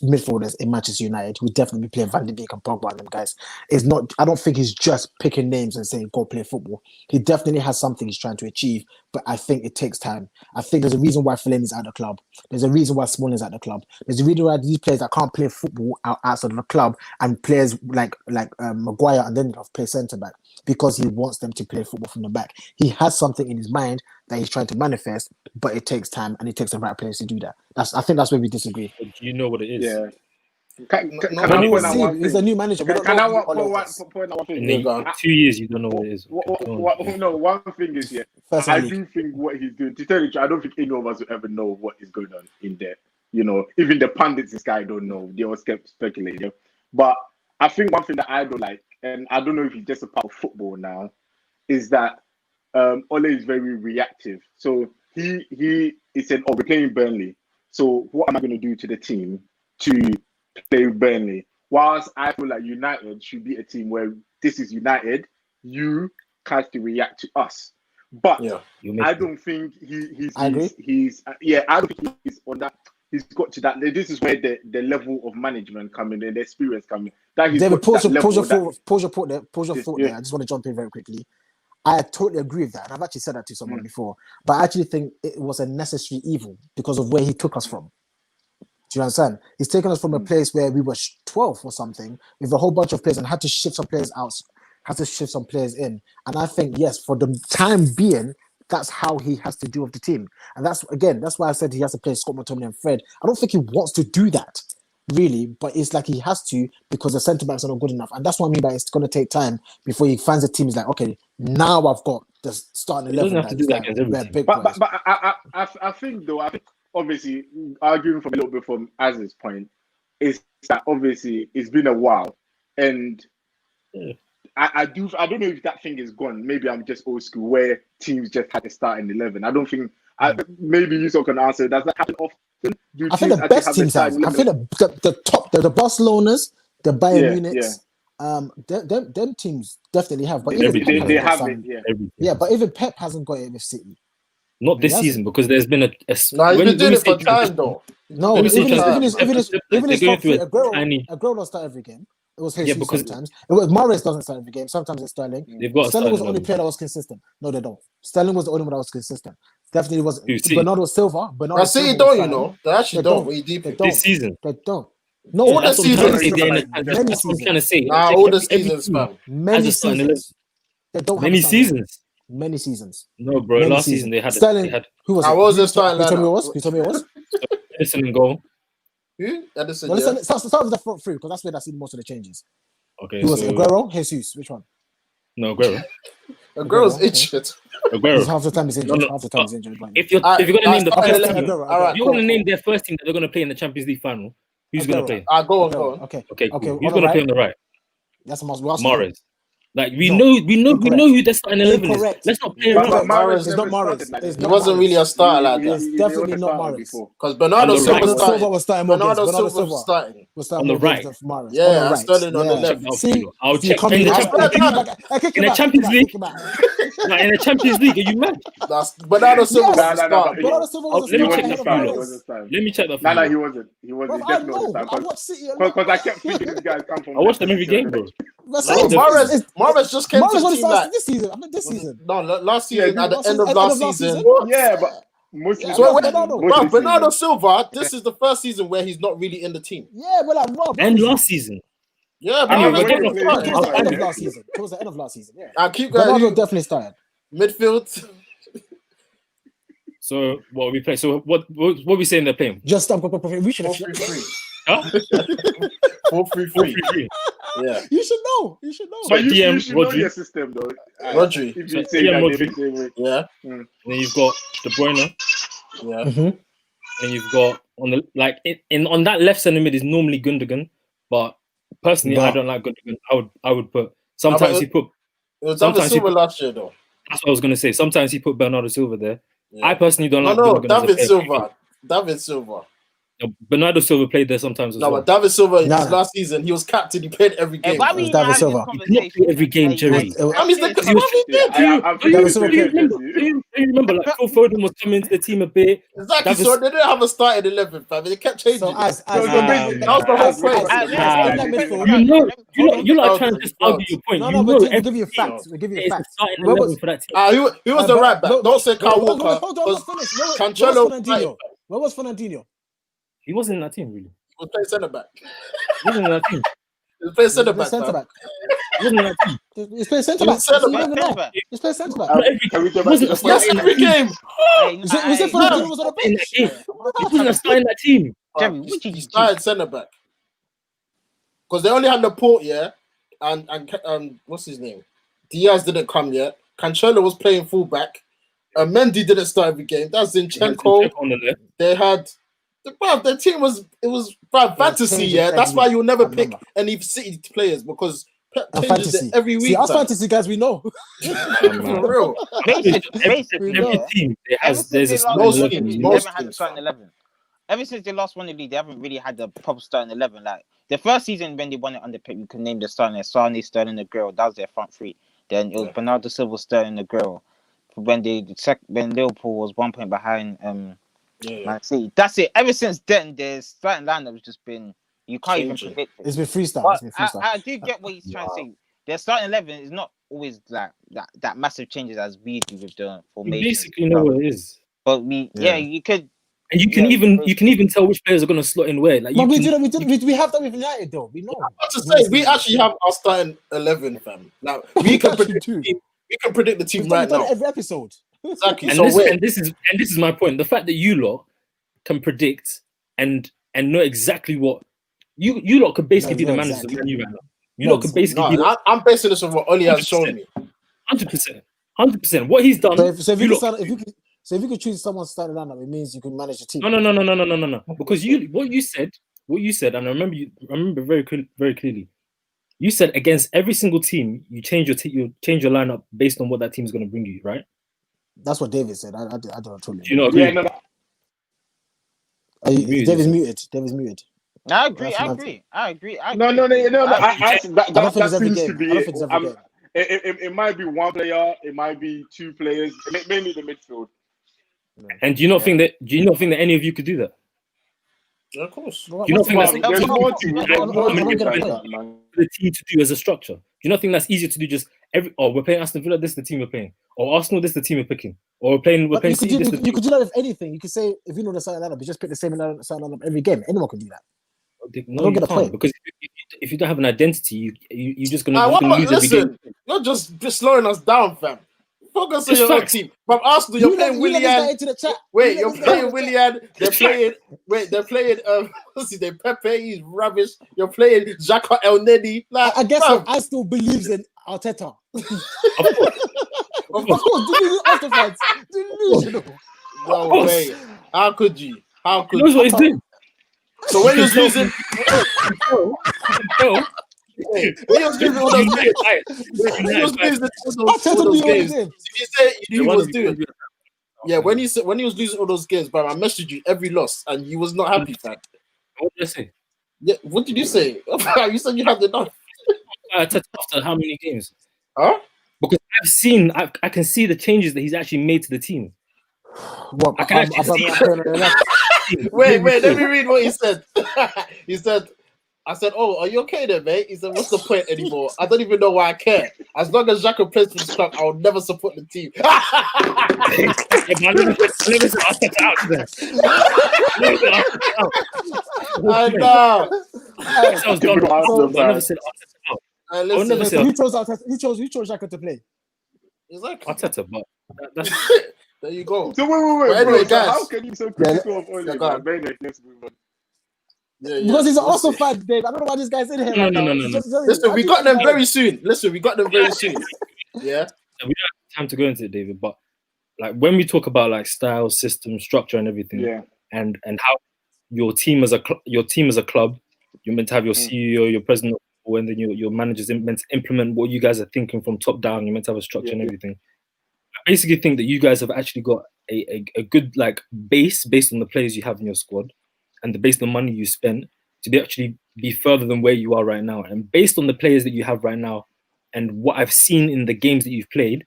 midfielders in Manchester United. We'd definitely be playing Van de Beek and Pogba and them guys. I don't think he's just picking names and saying go play football. He definitely has something he's trying to achieve, but I think it takes time. I think there's a reason why Fellaini's at the club. There's a reason why Smalling's at the club. There's a reason why these players that can't play football outside of the club and players like Maguire and then play centre back, because he wants them to play football from the back. He has something in his mind that he's trying to manifest, but it takes time and it takes the right players to do that. I think that's where we disagree. Do you know what it is? Yeah. He's a new manager. Can I point out one thing? In 2 years, you don't know what it is. One thing is, I do think what he's doing, to tell you, I don't think any of us will ever know what is going on in there. You know, even the pundits, this guy don't know. They all speculate. Yeah? But I think one thing that I don't like, and I don't know if he's just a part of football now, is that Ole is very reactive. So he said, we're playing Burnley. So what am I going to do to the team to play Burnley? Whilst I feel like United should be a team where this is United, you have to react to us. But I don't think I don't think he's on that. He's got to that. This is where the level of management coming in, the experience coming. David, pause your thought there. I just want to jump in very quickly. I totally agree with that. And I've actually said that to someone before. But I actually think it was a necessary evil because of where he took us from. Do you understand? He's taken us from a place where we were 12 or something with a whole bunch of players and had to shift some players out, had to shift some players in. And I think, yes, for the time being, that's how he has to deal with the team. And that's why I said he has to play Scott McTominay and Fred. I don't think he wants to do that, really, but it's like he has to because the centre-backs are not good enough. And that's what I mean by it's going to take time before he finds a team. He's like, okay, now I've got the starting 11. Doesn't have to do that against every team. But I think obviously, arguing from a little bit from Az's point, is that obviously it's been a while. And I don't know if that thing is gone. Maybe I'm just old school where teams just had to start in 11. I don't think. Maybe you can answer. Does that happen often? I think the best teams have. I think the top, the Barcelonas, the Bayern Munichs, them teams definitely have. But even they have it. Yeah, but even Pep hasn't got it with City. Not this season because there's been a. No, he's been doing it for time though. No, even his top three, Aguero don't start every game. It was Jesus sometimes. It was Mahrez doesn't start every game. Sometimes it's Sterling. Sterling was the only player that was consistent. No, they don't. Sterling was the only one that was consistent. Definitely was. Bernardo Silva. I see you don't. You know they actually don't. This season they don't. No, All That's the what I'm trying to say. seasons. They're in Many the- That's what I'm trying to say. Nah, all the Every seasons, team fam. Many As a starting seasons. They don't have Many a starting seasons. Many seasons. No, bro. Many Last season they had Sterling. Who was I it? was Who a starting told me it lineup. was? Who told me it was? Edison in goal. Who? Edison, Well, yeah. let's start with the front three because that's where I see most of the changes. Okay, Who was it? so Aguero, Jesus. Which one? no, Aguero. The girl's okay. injured. Aguero. He's half the time he's injured. No. Half the time he's injured. But If you're Alright, gonna name the starting first 11. team, Aguero, All right, if you're cool, gonna cool. name their first team that they're gonna play in the Champions League final, who's gonna Aguero. play? Go on, Aguero, go on. Okay. Okay, cool. Okay. Who's On the gonna play right? on the right? That's a must. Mahrez. Like we No. know Incorrect. who their starting 11 is. Incorrect. Let's not play But around. Mahrez It's not never Mahrez. started like It's this. He not wasn't Mahrez. really a starter like It's that. definitely was a not starter Mahrez. before. Because Bernardo On the Silva right. Bernardo Silva started. was starting more games. Bernardo Bernardo Silva was Silva starting. was On starting the more games right. than Mahrez. Yeah, On the I'm right. Sterling on the left. I'll See, check. I'll if you check. come In in, the I Champions kick him League. back. I kick In him the back. Champions League. Kick him back. Like, in the Champions League, are you mad? Bernardo Silva Yes. was the No, starter. Bernardo Silva was a Let me He starter check wasn't ahead that of for you. starting. He Mahrez. wasn't starting. Let me check that for No, you. he wasn't. He wasn't. Bro, He I definitely know. wasn't I starting. watch City. Because I kept thinking this guy's come from. I watch them every game, bro. That's No, it. Mahrez just came to Mahrez the only team started like this season. I mean, this season. no last season Yeah, at the last end season- of last season. Yeah, but most Yeah, of So but wait, Bernardo. most of the Bernardo season. Silva, this is the first season where he's not really in the team. Yeah, but like, Rob. And last season. Yeah, Anyway, Bernardo we're when getting he off plays, track. Towards the end of yeah. last season. Towards the end of last season. Yeah. I keep going. Bernardo definitely started. Midfield. So what we play? So what we saying they're playing? Just we should have. 4-3-3. Huh? 4-3-3. 4-3-3. Yeah. You should know. You should know. So- But you DM, should know Rodri. your system, though. Rodri. If So you say DM, that Rodri. the same way. Yeah. And then you've got De Bruyne. Yeah. Mm-hmm. And you've got on the on that left centre mid is normally Gundogan, but personally I But- don't like Gundogan. I would put sometimes he put It was David Sometimes Silva you- last year though. that's what I was gonna say. Sometimes he put Bernardo Silva there. Yeah. I personally don't No, like no, Gundogan as a David player. Silva. David Silva. Bernardo Silva played there sometimes as No, well. but David Silva Nah. his last season, he was captain, he played every Hey, game. why fam. we David even having Silva. this He did not conversation? play every game, Jerry. I mean, the Everything is he did. Yeah, I'm Do you David Silva played. remember? Do you remember like Phil Foden was coming into the team a bit? Exactly. David- So they didn't have a starting 11, fam. They kept changing. So as that was the whole point. in that midfield. You lot Hold trying on, to just hold argue your point. No, You no, know but we'll every give you team facts. We'll give you is a facts. starting Where 11 was- for that team. Who was the right back? Don't say Kyle Walker. Hold on, because finish. Where Cancelo was Fernandinho? Where was Fernandinho? He wasn't in that team, really. He was playing centre back. He wasn't in that team. He was playing centre He's back. centre fam. back. He wasn't in that team. He's playing centre He back. was centre So you back. don't even know. He's playing centre back. Not every Can we he go back wasn't to a the starter Yes, in every that team. game. Was it Fernandinho was on the In bench? that game. He wasn't a starter in that team. Jerry, what did He you started centre back because they only had Laporte, yeah, and what's his name? Diaz didn't come yet. Cancelo was playing fullback. Mendy didn't start every game. That's Zinchenko. On the left. They had their team was fantasy, changing yeah. That's every why you'll never week. I pick remember. any City players because Pep And changes fantasy. it every week. See, us fam. fantasy guys, we know. For real. Basically, Every yeah. team they Ever has there's a since they starting lost Most 11. teams, they most haven't had a teams, starting fam. 11. Ever since they lost one of the league, they haven't really had a proper starting 11. Like the first season when they won it under Pep, you can name the starting Sane, Sterling, Aguero. That was their front three. Then it was Bernardo Silva, Sterling, Aguero. When Liverpool was 1 point behind Man City. That's it. Ever since then, their starting lineup has just been you can't even Changing. predict it. It's been freestyle. But It's been freestyle. I do get what he's trying to say. Their starting 11 is not always like that massive changes as we do with the You formation. basically know what it is. But Yeah. you could. And you can even tell which players are gonna slot in where. Like But you we can, did. We have that with United though. We know. To say we actually have our starting 11, fam. Like we can actually predict. do. We can predict the team We've right done now. it every episode. Exactly. and So wait. this is my point. The fact that you lot can predict and know exactly what you lot could basically No, be the no, managers exactly. of Man U right now. You No, lot could basically be I'm basing this on what Oli has shown me. 100%. What he's done. So if you you lot- could choose someone's starting lineup, it means you can manage the team. No. Because what you said, and I remember very clearly. You said against every single team, you change your lineup based on what that team is going to bring you, right? That's what David said. I don't totally. Do you not agree? Yeah, no. David's muted. David's muted. I agree. That's I mad. agree. I agree. No. I agree. I don't think That it's every seems game. to be I don't think it's it. every game. It might be one player. It might be two players. Mainly the midfield. And do you not think that any of you could do that? Yeah, of course. You don't think that's There's more to I don't get like that. that, man. for the team to do as a structure? Do you not think that's easier to do? Just we're playing Aston Villa. This is the team we're playing. Or Arsenal. This is the team we're picking. Or we're playing But you could, City. do, This is you, the you could do that with anything. You could say if you know the starting lineup, you just pick the same starting lineup every game. Anyone can do that. No, don't you get the can't point. because if you don't have an identity, you're just gonna lose every listen, game. you're just slowing us down, fam. Focus on It's your own facts. team. From Arsenal, you're playing You let this guy Willian. into the chat. Wait, You you're let this guy into playing the chat. Willian. They're playing. Wait, they're playing. What's his name? Pepe. He's rubbish. You're playing Xhaka El Neni. Like, I guess fam, I still believes in Arteta. of Of course, delusional Arsenal fans. Delusional. no course. way. How could you? How He could knows you? what he's doing. So when he was losing, No, when he was losing all those games, when he was losing all Arteta those knew what he games, did. did you say you knew he was doing? Yeah, when he was losing all those games, but I messaged you every loss, and you was not happy, fam. What did I say? Yeah, what did you say? You said you had enough. After how many games? Huh? Because I can see the changes that he's actually made to the team. What? I can actually see. Wait, let me read what he said. He said, I said, oh, are you okay there, mate? He said, what's the point anymore? I don't even know why I care. As long as Xhaka plays for this club, I will never support the team. I never said Arteta out to them. I know. I was done. I never said Arteta out. I would Listen, never say Who chose Arteta? Who chose Xhaka to play? exactly. Arteta, but that's There you go. So wait, But anyway, bro, so guys. how can you be so critical of Ole? Yeah, go on. Let's move on. Yeah, Because he's an we'll Arsenal see. fan, Dave. I don't know why this guy's in here. No, right no, now. no, no, no. Listen, we got them very soon. Yeah. we don't have time to go into it, David. But like when we talk about like style, system, structure, and everything, Yeah. and how your team as a club, you're meant to have your CEO, your president, and then your managers meant to implement what you guys are thinking from top down. You're meant to have a structure and everything. I basically think that you guys have actually got a good like base based on the players you have in your squad and based on the money you spend to actually be further than where you are right now. And based on the players that you have right now and what I've seen in the games that you've played,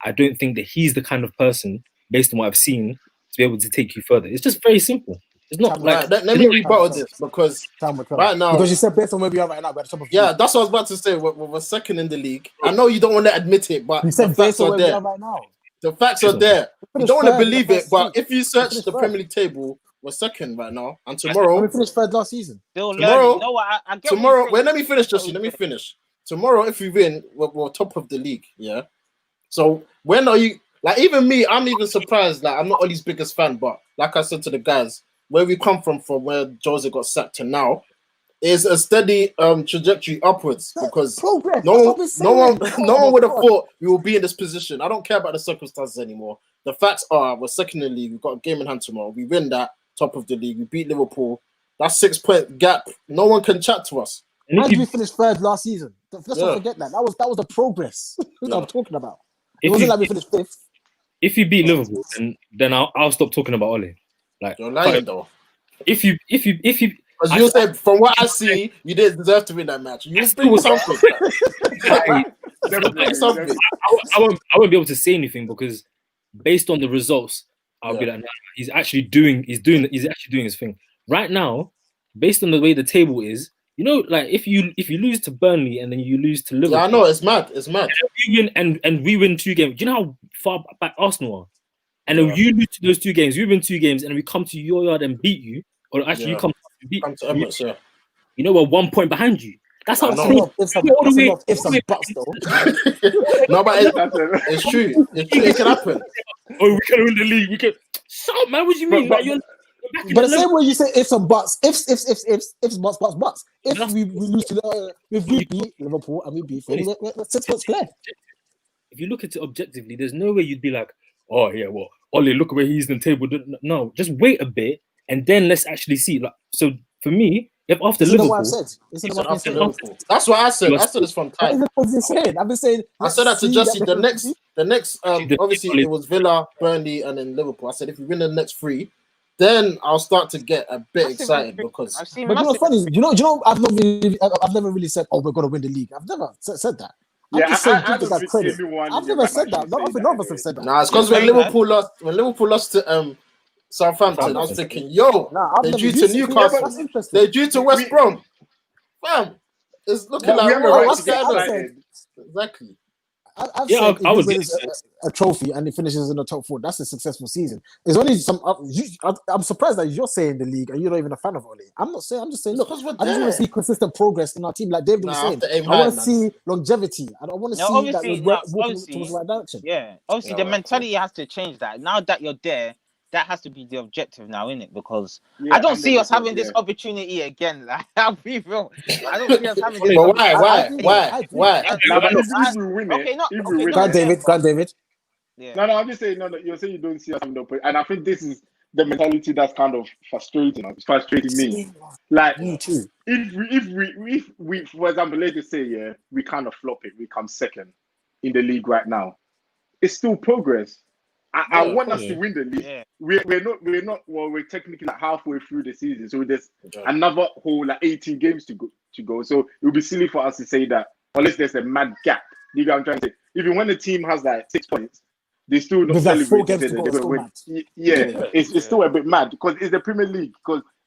I don't think that he's the kind of person, based on what I've seen, to be able to take you further. It's just very simple. It's not like let me rebuttal this because right now, because you said based on where we are right now, we're at the top of yeah, that's what I was about to say. We're second in the league. I know you don't want to admit it, but you said the based facts on are where we there. are right now. The facts are there. You don't want to believe it, but if you search finished the third. Premier League table, we're second right now. And We tomorrow, finished third last season. Still Tomorrow- learning. No, I get tomorrow, what wait, let me finish, Justin. Let me finish. Tomorrow, if we win, we're top of the league. Yeah. So when are you? Like even me, I'm even surprised. Like I'm not Ollie's biggest fan, but like I said to the guys, where we come from where Jose got sacked to now, is a steady trajectory upwards because Progress. no one would have thought we will be in this position. I don't care about the circumstances anymore. The facts are we're second in the league. We've got a game in hand tomorrow. We win that, top of the league. We beat Liverpool. That's 6-point gap. No one can chat to us. And we finished third last season. Let's not forget that. That was the progress that I'm talking about. It wasn't like we finished fifth. If you beat Liverpool, then I'll stop talking about Ole. Like You're lying though. If you Because you said, from what I see, you didn't deserve to win that match. You bring something. Bring something. I won't be able to say anything because based on the results, I'll be like, nah, he's actually doing his thing. Right now, based on the way the table is, you know, like if you lose to Burnley and then you lose to Liverpool. Yeah, I know, it's mad. It's mad. And we win 2 games. Do you know how far back Arsenal are? And then you lose to those 2 games, we win 2 games, and we come to your yard and beat you. Or actually, you come to beat to Emirates, you. You know, we're 1 point behind you. That's how If some bucks though. No, but it's true. It's true. It can happen. Oh, we can win the league. We can. Shut up, man. What do you mean? But the same way you say if some buts, if buts. If we lose to if we beat Liverpool and we beat Fulham, we're 6 points clear. If you look at it objectively, there's no way you'd be like, oh yeah, well, Ollie, look where he's in the table. No, just wait a bit and then let's actually see. Like, so for me, if after Liverpool, that's what I said. I said this from time. I've been saying. I said that to Jesse. The next, obviously it was Villa, Burnley, and then Liverpool. I said if we win the next 3, then I'll start to get a bit excited because. But you know what's funny? You know, I've never really said, "Oh, we're gonna win the league." I've never said that. Yeah, I've never said that. None of us have said that. Nah, it's because when Liverpool lost to Southampton, I was thinking, they're due to Newcastle. They're due to West Brom. Fam, it's looking like what's going on? Exactly. I've Yeah, said if I he was wins getting a trophy and he finishes in the top 4, that's a successful season. There's only some. I'm surprised that you're saying the league and you're not even a fan of Ole. I'm not saying. I'm just saying. It's Look, 'cause we're I just want to there. see consistent progress in our team, like David was Nah, I have saying. to aim I want high, to man. see longevity. I want to No, see that obviously, we're no, walking obviously, towards the right direction. yeah. Obviously, Yeah, the well, mentality has to change. That now that you're there, that has to be the objective now, isn't it? Because I Yeah, don't see us 100%. having this Yeah. opportunity again. Like, I'll be real. I don't see us having this But why? opportunity Why? again. I agree. Why? Nah, but Look, if we win it, okay, not if we okay, win not Go on, it, them, David. Go on, but David. yeah. no, I'm just saying. No, you're saying you don't see us having no point, and I think this is the mentality that's kind of frustrating us. It's frustrating me. Like, Me too. if we, for example, let's just say, yeah, we kind of flop it, we come second in the league right now. It's still progress. I Yeah, want of us to win the league. Yeah. We're not. Well, we're technically like halfway through the season, so there's Yeah. another whole like 18 games to go. So it would be silly for us to say that unless there's a mad gap. You know what I'm trying to say? Even when the team has like 6 points, they still not With like 4 celebrate to games say to that go, they're it's going to still win. mad. Yeah, it's Yeah. still a bit mad because it's the Premier League.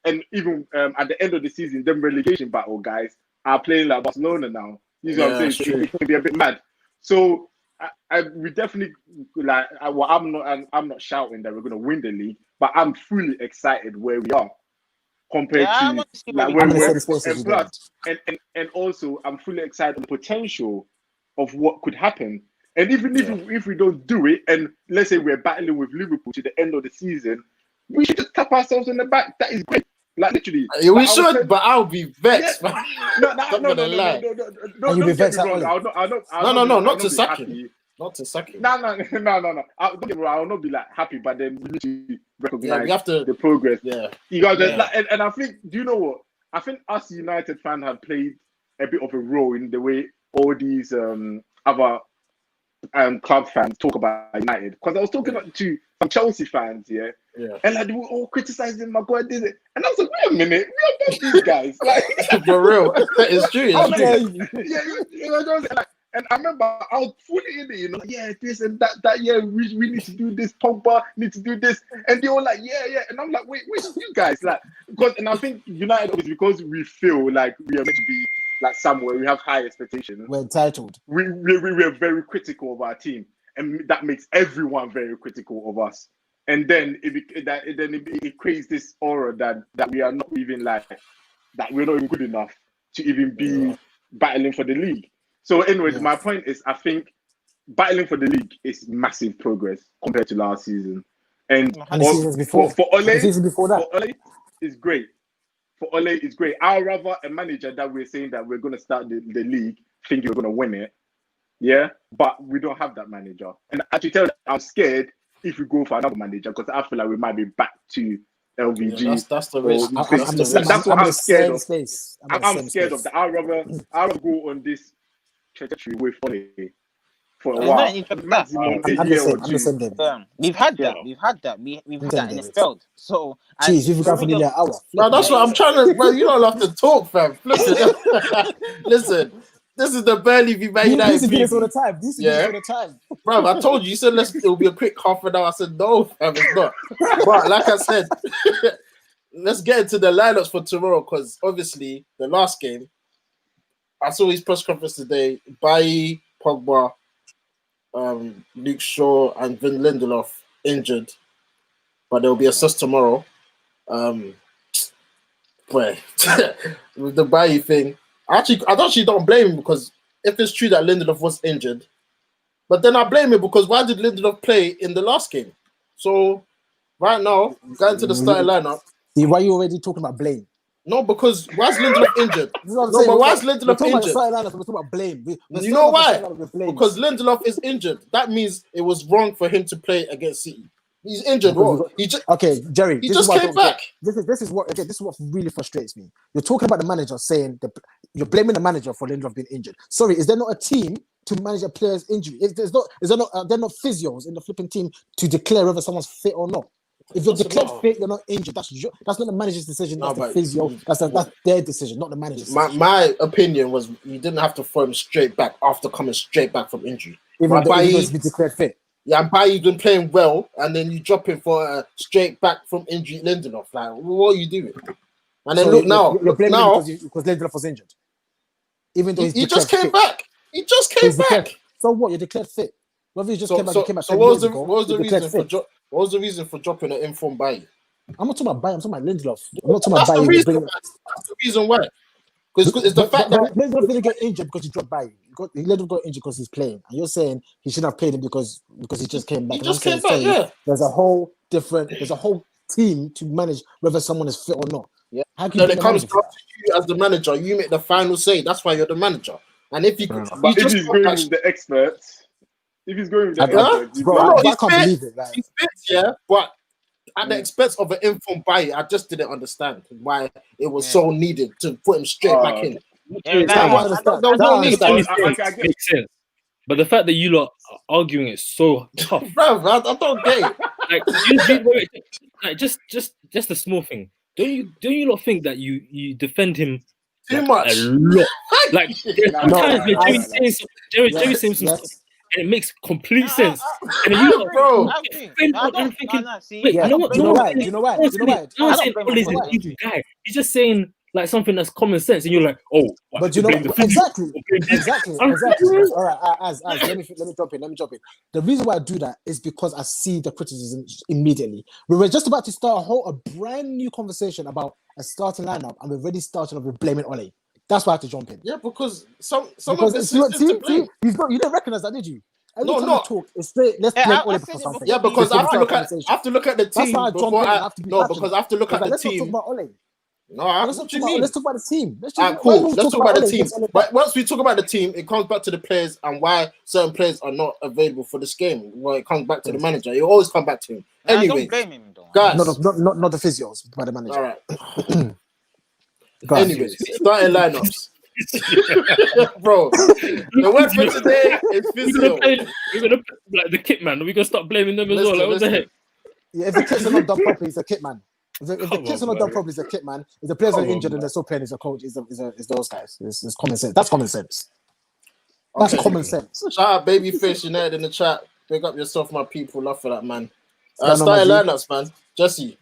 And even at the end of the season, them relegation battle guys are playing like Barcelona now. You know what I'm Yeah, it's saying? true. It can be a bit mad. So we definitely like. Well, I'm not shouting that we're going to win the league, but I'm fully excited where we are compared Yeah, I to want to see where like we where I'm can in the we go. same space as and you, plus David. and also I'm fully excited on the potential of what could happen. And even if we don't do it, and let's say we're battling with Liverpool to the end of the season, we should just tap ourselves on the back. That is great. Like literally. Yeah, we Like, should, but I'll be vexed. Yeah. Man. No, Not gonna lie. And you'll be don't get vexed me at wrong. Ole. I'll Not not to be sack him. happy. Not to sack him. No. Don't get me wrong. I'll not be like happy, but then we need to recognize Yeah, we have to. the progress. Yeah, You guys, Yeah. like, and I think, do you know what? I think us United fans have played a bit of a role in the way all these other club fans talk about United. Because I was talking to some Chelsea fans, yeah, and like they were all criticizing my boy did it, and I was like, wait a minute, we are both these guys, like for real. It's true. I'm It's true. telling you. yeah, you know what I'm saying? Like, and I remember I was fully in it, you know, yeah, this and that, yeah, we need to do this, Pogba need to do this, and they were like, yeah, and I'm like, wait, you guys, like, and I think United is because we feel like we are meant to be like somewhere we have high expectations. We're entitled. We're very critical of our team, and that makes everyone very critical of us. And then it creates this aura that we are not even like that we're not even good enough to even be battling for the league. So, anyways, my point is, I think battling for the league is massive progress compared to last season, and the seasons before. for Ole, the season before that. for Ole, is great. For Ole, it's great. I'd rather a manager that we're saying that we're going to start the league thinking we're going to win it, yeah, but we don't have that manager. And actually, I'm scared if we go for another manager because I feel like we might be back to LVG. Yeah, that's the risk. That's what I'm scared of. Space. I'm scared of that. I'd rather go on this trajectory with Ole for a There's while, nothing to maximum a I'm year the or same. I'm two. the same, David. We've had that. Yeah. We've had that. We've had that, and David. it failed. So, Jeez, we've gone for nearly an hour. No, that's what I'm trying to. Bro, you don't have to talk, fam. Listen, listen. This is the Burnley v Man You United used to do this all the preview. time. You used to do this all the time. Bro, I told you. You said it'll be a quick half an hour. I said no, fam, it's not. But like I said, let's get into the lineups for tomorrow because obviously the last game, I saw his press conference today. Bailly, Pogba, Luke Shaw, and Vin Lindelof injured, but there will be assessed tomorrow. Boy, with the Bailly thing, I actually don't blame him because if it's true that Lindelof was injured, but then I blame him because why did Lindelof play in the last game? So right now, going to the starting lineup. See, why are you already talking about blame? No, because why is Lindelof injured? This is what I'm No, saying. but why is We're Lindelof talking about the injured? starting lineup, we're talking about blame. You know why? Because Lindelof is injured. That means it was wrong for him to play against City. He's injured. What? Okay, Jerry. He just came back. This is what really frustrates me. You're talking about the manager saying you're blaming the manager for Lindelof being injured. Sorry, is there not a team to manage a player's injury? They're not physios in the flipping team to declare whether someone's fit or not. If you're declared fit, you're not injured. That's not the manager's decision. That's the physio. That's their decision, not the manager's decision. My opinion was you didn't have to throw him straight back after coming straight back from injury. Even though he's been declared fit. Yeah, and Bailly's been playing well, and then you drop him for a straight back from injury Lindelof. Like, what are you doing? And then you're blaming him because Lindelof was injured. Even though he just came back. He just came back. So what? You're declared fit. Whether you just came back 10 what years ago, was the you're declared reason fit. what was the reason for dropping an informed buy? I'm not talking about Bailly, I'm talking about Lindelof. I'm not talking That's about the Bailly. reason. That's the reason why. Because it's the fact that Lindelof didn't get injured because he dropped Bailly. Lindelof got injured because he's playing. And you're saying he shouldn't have played him because he just came back. he And I'm just came saying, back. Yeah. there's a whole team to manage whether someone is fit or not. Yeah. How can you Then be it the comes manager down for that? to you as the manager. You make the final say. That's why you're the manager. And if you, Fair enough. But he if just he's going with the experts, if he's going with the experts, Bro, no, I he's can't fit. believe it. Like, He's fit, yeah, but at the expense of an informed buy, I just didn't understand why it was so needed to put him straight back in. Yeah, that I like, understand. There was That I no need. understand. I get. Makes sense. But the fact that you lot are arguing is so tough. Bro, I don't get it. Like, like just a small thing. Don't you lot think that you defend him Too like, much. a lot? Like there's Nah, sometimes where Jerry's Yes, saying some yes. stuff and it makes complete sense. And then you lot Bro. defend I and I'm don't. thinking, No, see, wait, Yeah, no one, do you no know one's why? saying- Do you know why? no one's Do you know saying- why? no one's I saying don't blame Ole's him an for evil guy. He's just saying like something that's common sense, and you're like, oh, But you know blame the physio, exactly. or blame this. Exactly. I'm All right, as let me drop in. The reason why I do that is because I see the criticism immediately. We were just about to start a brand new conversation about a starting lineup, and we're already starting off with blaming Ole. That's why I have to jump in. Yeah, because some Because of the systems to blame. you didn't recognize that, did you? Every No, time no. I talk, it's straight. Let's Yeah, blame I Ole said for it something. before Yeah, because I have to Before look we at start the That's why team I jump before in and have to be passionate. because I have to look at the Let's not talk team. about Ole. No, Let's what not do talk you about. mean? Let's talk about the team. Alright, Why cool. don't we Let's talk about the Ole? team. Let's Ole But once we talk about the team, it comes back to the players and why certain players are not available for this game. Well, it comes back to the manager. You always come back to him. Nah, Anyway, don't blame him though. guys. not the physios, but the manager. All right. Go ahead. Anyways, starting lineups, bro. The word for today is physio. We're gonna like the kit man. We're gonna start blaming them as well. Like, what the heck? Yeah, if the kits are not done properly, it's a kit man. If the Come kits on, are not done man. properly, it's a kit man. If the players are Come on, injured and man. they're still playing, it's a coach. It's those guys. It's common sense. That's common sense. That's Okay. common sense. Shout out Babyface United in the chat. Big up yourself, my people. Love for that, man. Stand on, Starting my G. lineups, man. Jesse,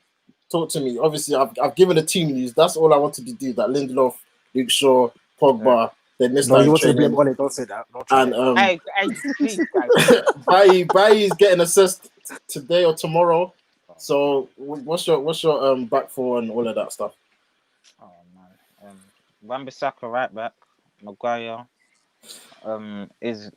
talk to me. Obviously, I've given the team news. That's all I wanted to do. That Lindelof, Luke Shaw, Pogba, they missed No, out you in want to training. blame Ole? Don't say that. Don't try And it. Please, guys. Bailly's getting assessed today or tomorrow. So what's your back for and all of that stuff? Oh man, Wan-Bissaka right back. Maguire. Is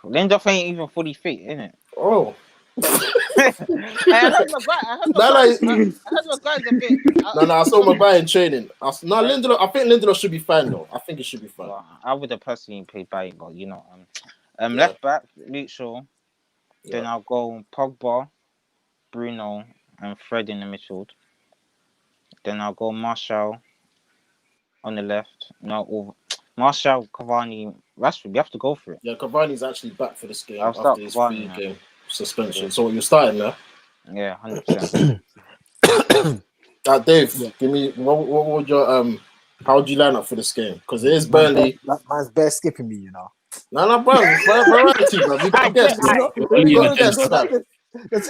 Lindelof ain't even fully fit, innit? Oh, I heard Maguire's a bit. no, I saw Maguire in training. Lindelof. I think Lindelof should be fine though. I think it should be fine. Well, I would have personally played by it, but you know, Yeah. left back Luke Shaw. Then Yeah. I'll go Pogba, Bruno, and Fred in the midfield. Then I'll go Martial on the left. No, Martial, Cavani, Rashford. We have to go for it. Yeah, Cavani's actually back for this game I'll after start his Cavani, 3-game suspension. Yeah. So you're starting there. Yeah, 100%. Dave, Yeah. give me what would your how would you line up for this game? Because it is Burnley. Man's bare skipping me, you know. No, bro, variety, bro. We got guests. We got guests.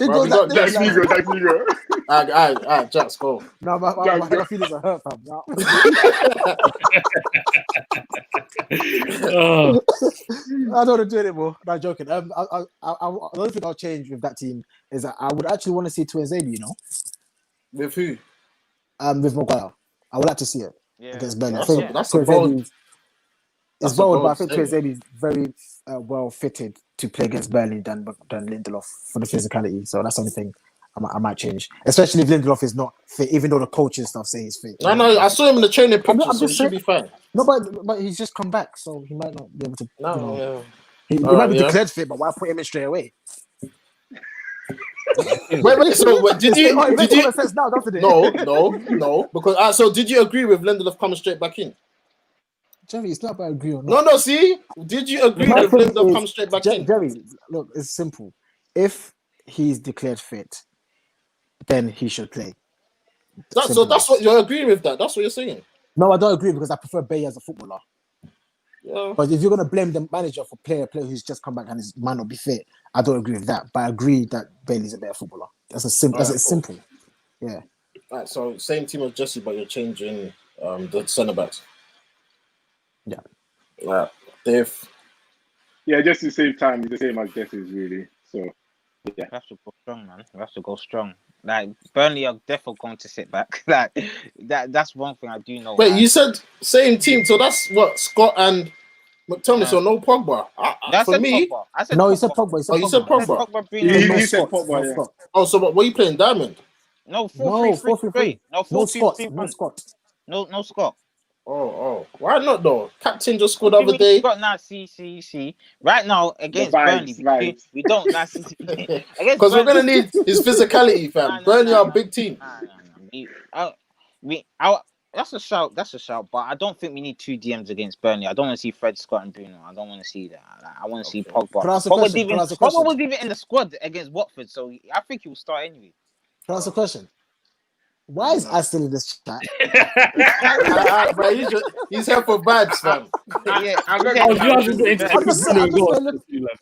Bro, we got Jack guests. Migo. All right, Jax, go. No, my feelings are hurt, fam. No. Oh, I don't want to do it anymore. No, joking. The only thing I'll change with that team is that I would actually want to see Twinzabi, you know, With who? with Maguire. I would like to see it Yeah. against Burnley. That's I think a bold. Twinzabi That's is a bold, but I bold think statement. Twinzabi is very well fitted to play against Burnley than Lindelof for the physicality. So that's the only thing I might change, especially if Lindelof is not fit, even though the coach and stuff say he's fit. No, I saw him in the training pictures, I'm so he just should saying- be fine. No, but he's just come back, so he might not be able to. No, you know, yeah. he All might right, be yeah. declared fit, but why put him in straight away? Wait. So did you? It makes common sense now, doesn't it? No. Because so did you agree with Lindelof coming straight back in? Jerry, it's not about agree or not. No. See, did you agree My with thing Lindelof is, coming straight back in? Jerry, look, it's simple. If he's declared fit, then he should play. So that's what you're agreeing with. That's what you're saying. No, I don't agree because I prefer Bay as a footballer. Yeah. But if you're gonna blame the manager for a player who's just come back and might not be fit, I don't agree with that. But I agree that Bailey's a better footballer. That's simple. Yeah. All right. So same team as Jesse, but you're changing the centre backs. Yeah. All right, Dave. Yeah, just to save time, it's the same as Jess's, really. So, yeah. We have to go strong, man. We have to go strong. Like Burnley are definitely going to sit back. Like that's one thing I do know. Wait, like, you said same team, so that's what Scott and McTominay, so no Pogba. I For said me, Pogba. I said No, Pogba. he said Pogba. He said oh, you said I said Pogba. Pogba, He, Bruno. No he said Scott. Pogba, No yeah. Scott. Oh, so what are you playing, Diamond? No, No 4-3-3. 4-3-3. No No Scott. 4-2-3-1. No Scott. No Scott. Oh, why not though? Captain just What scored the do you other mean day. Scott now? See. Right now The against Burnley, vibes. we don't now see against Because we're Burnley. gonna need his physicality, fam. Burnley are a big team. That's a shout. That's a shout. But I don't think we need 2 DMs against Burnley. I don't want to see Fred, Scott, and Bruno. I don't want to see that. I want to see Pogba. Can I ask a Pogba question? was even in the squad against Watford, so I think he will start anyway. Can I ask a question? Why is I still in this chat? But he's here for vibes, fam. Yeah, I yeah. remember You have to get into I'm just saying,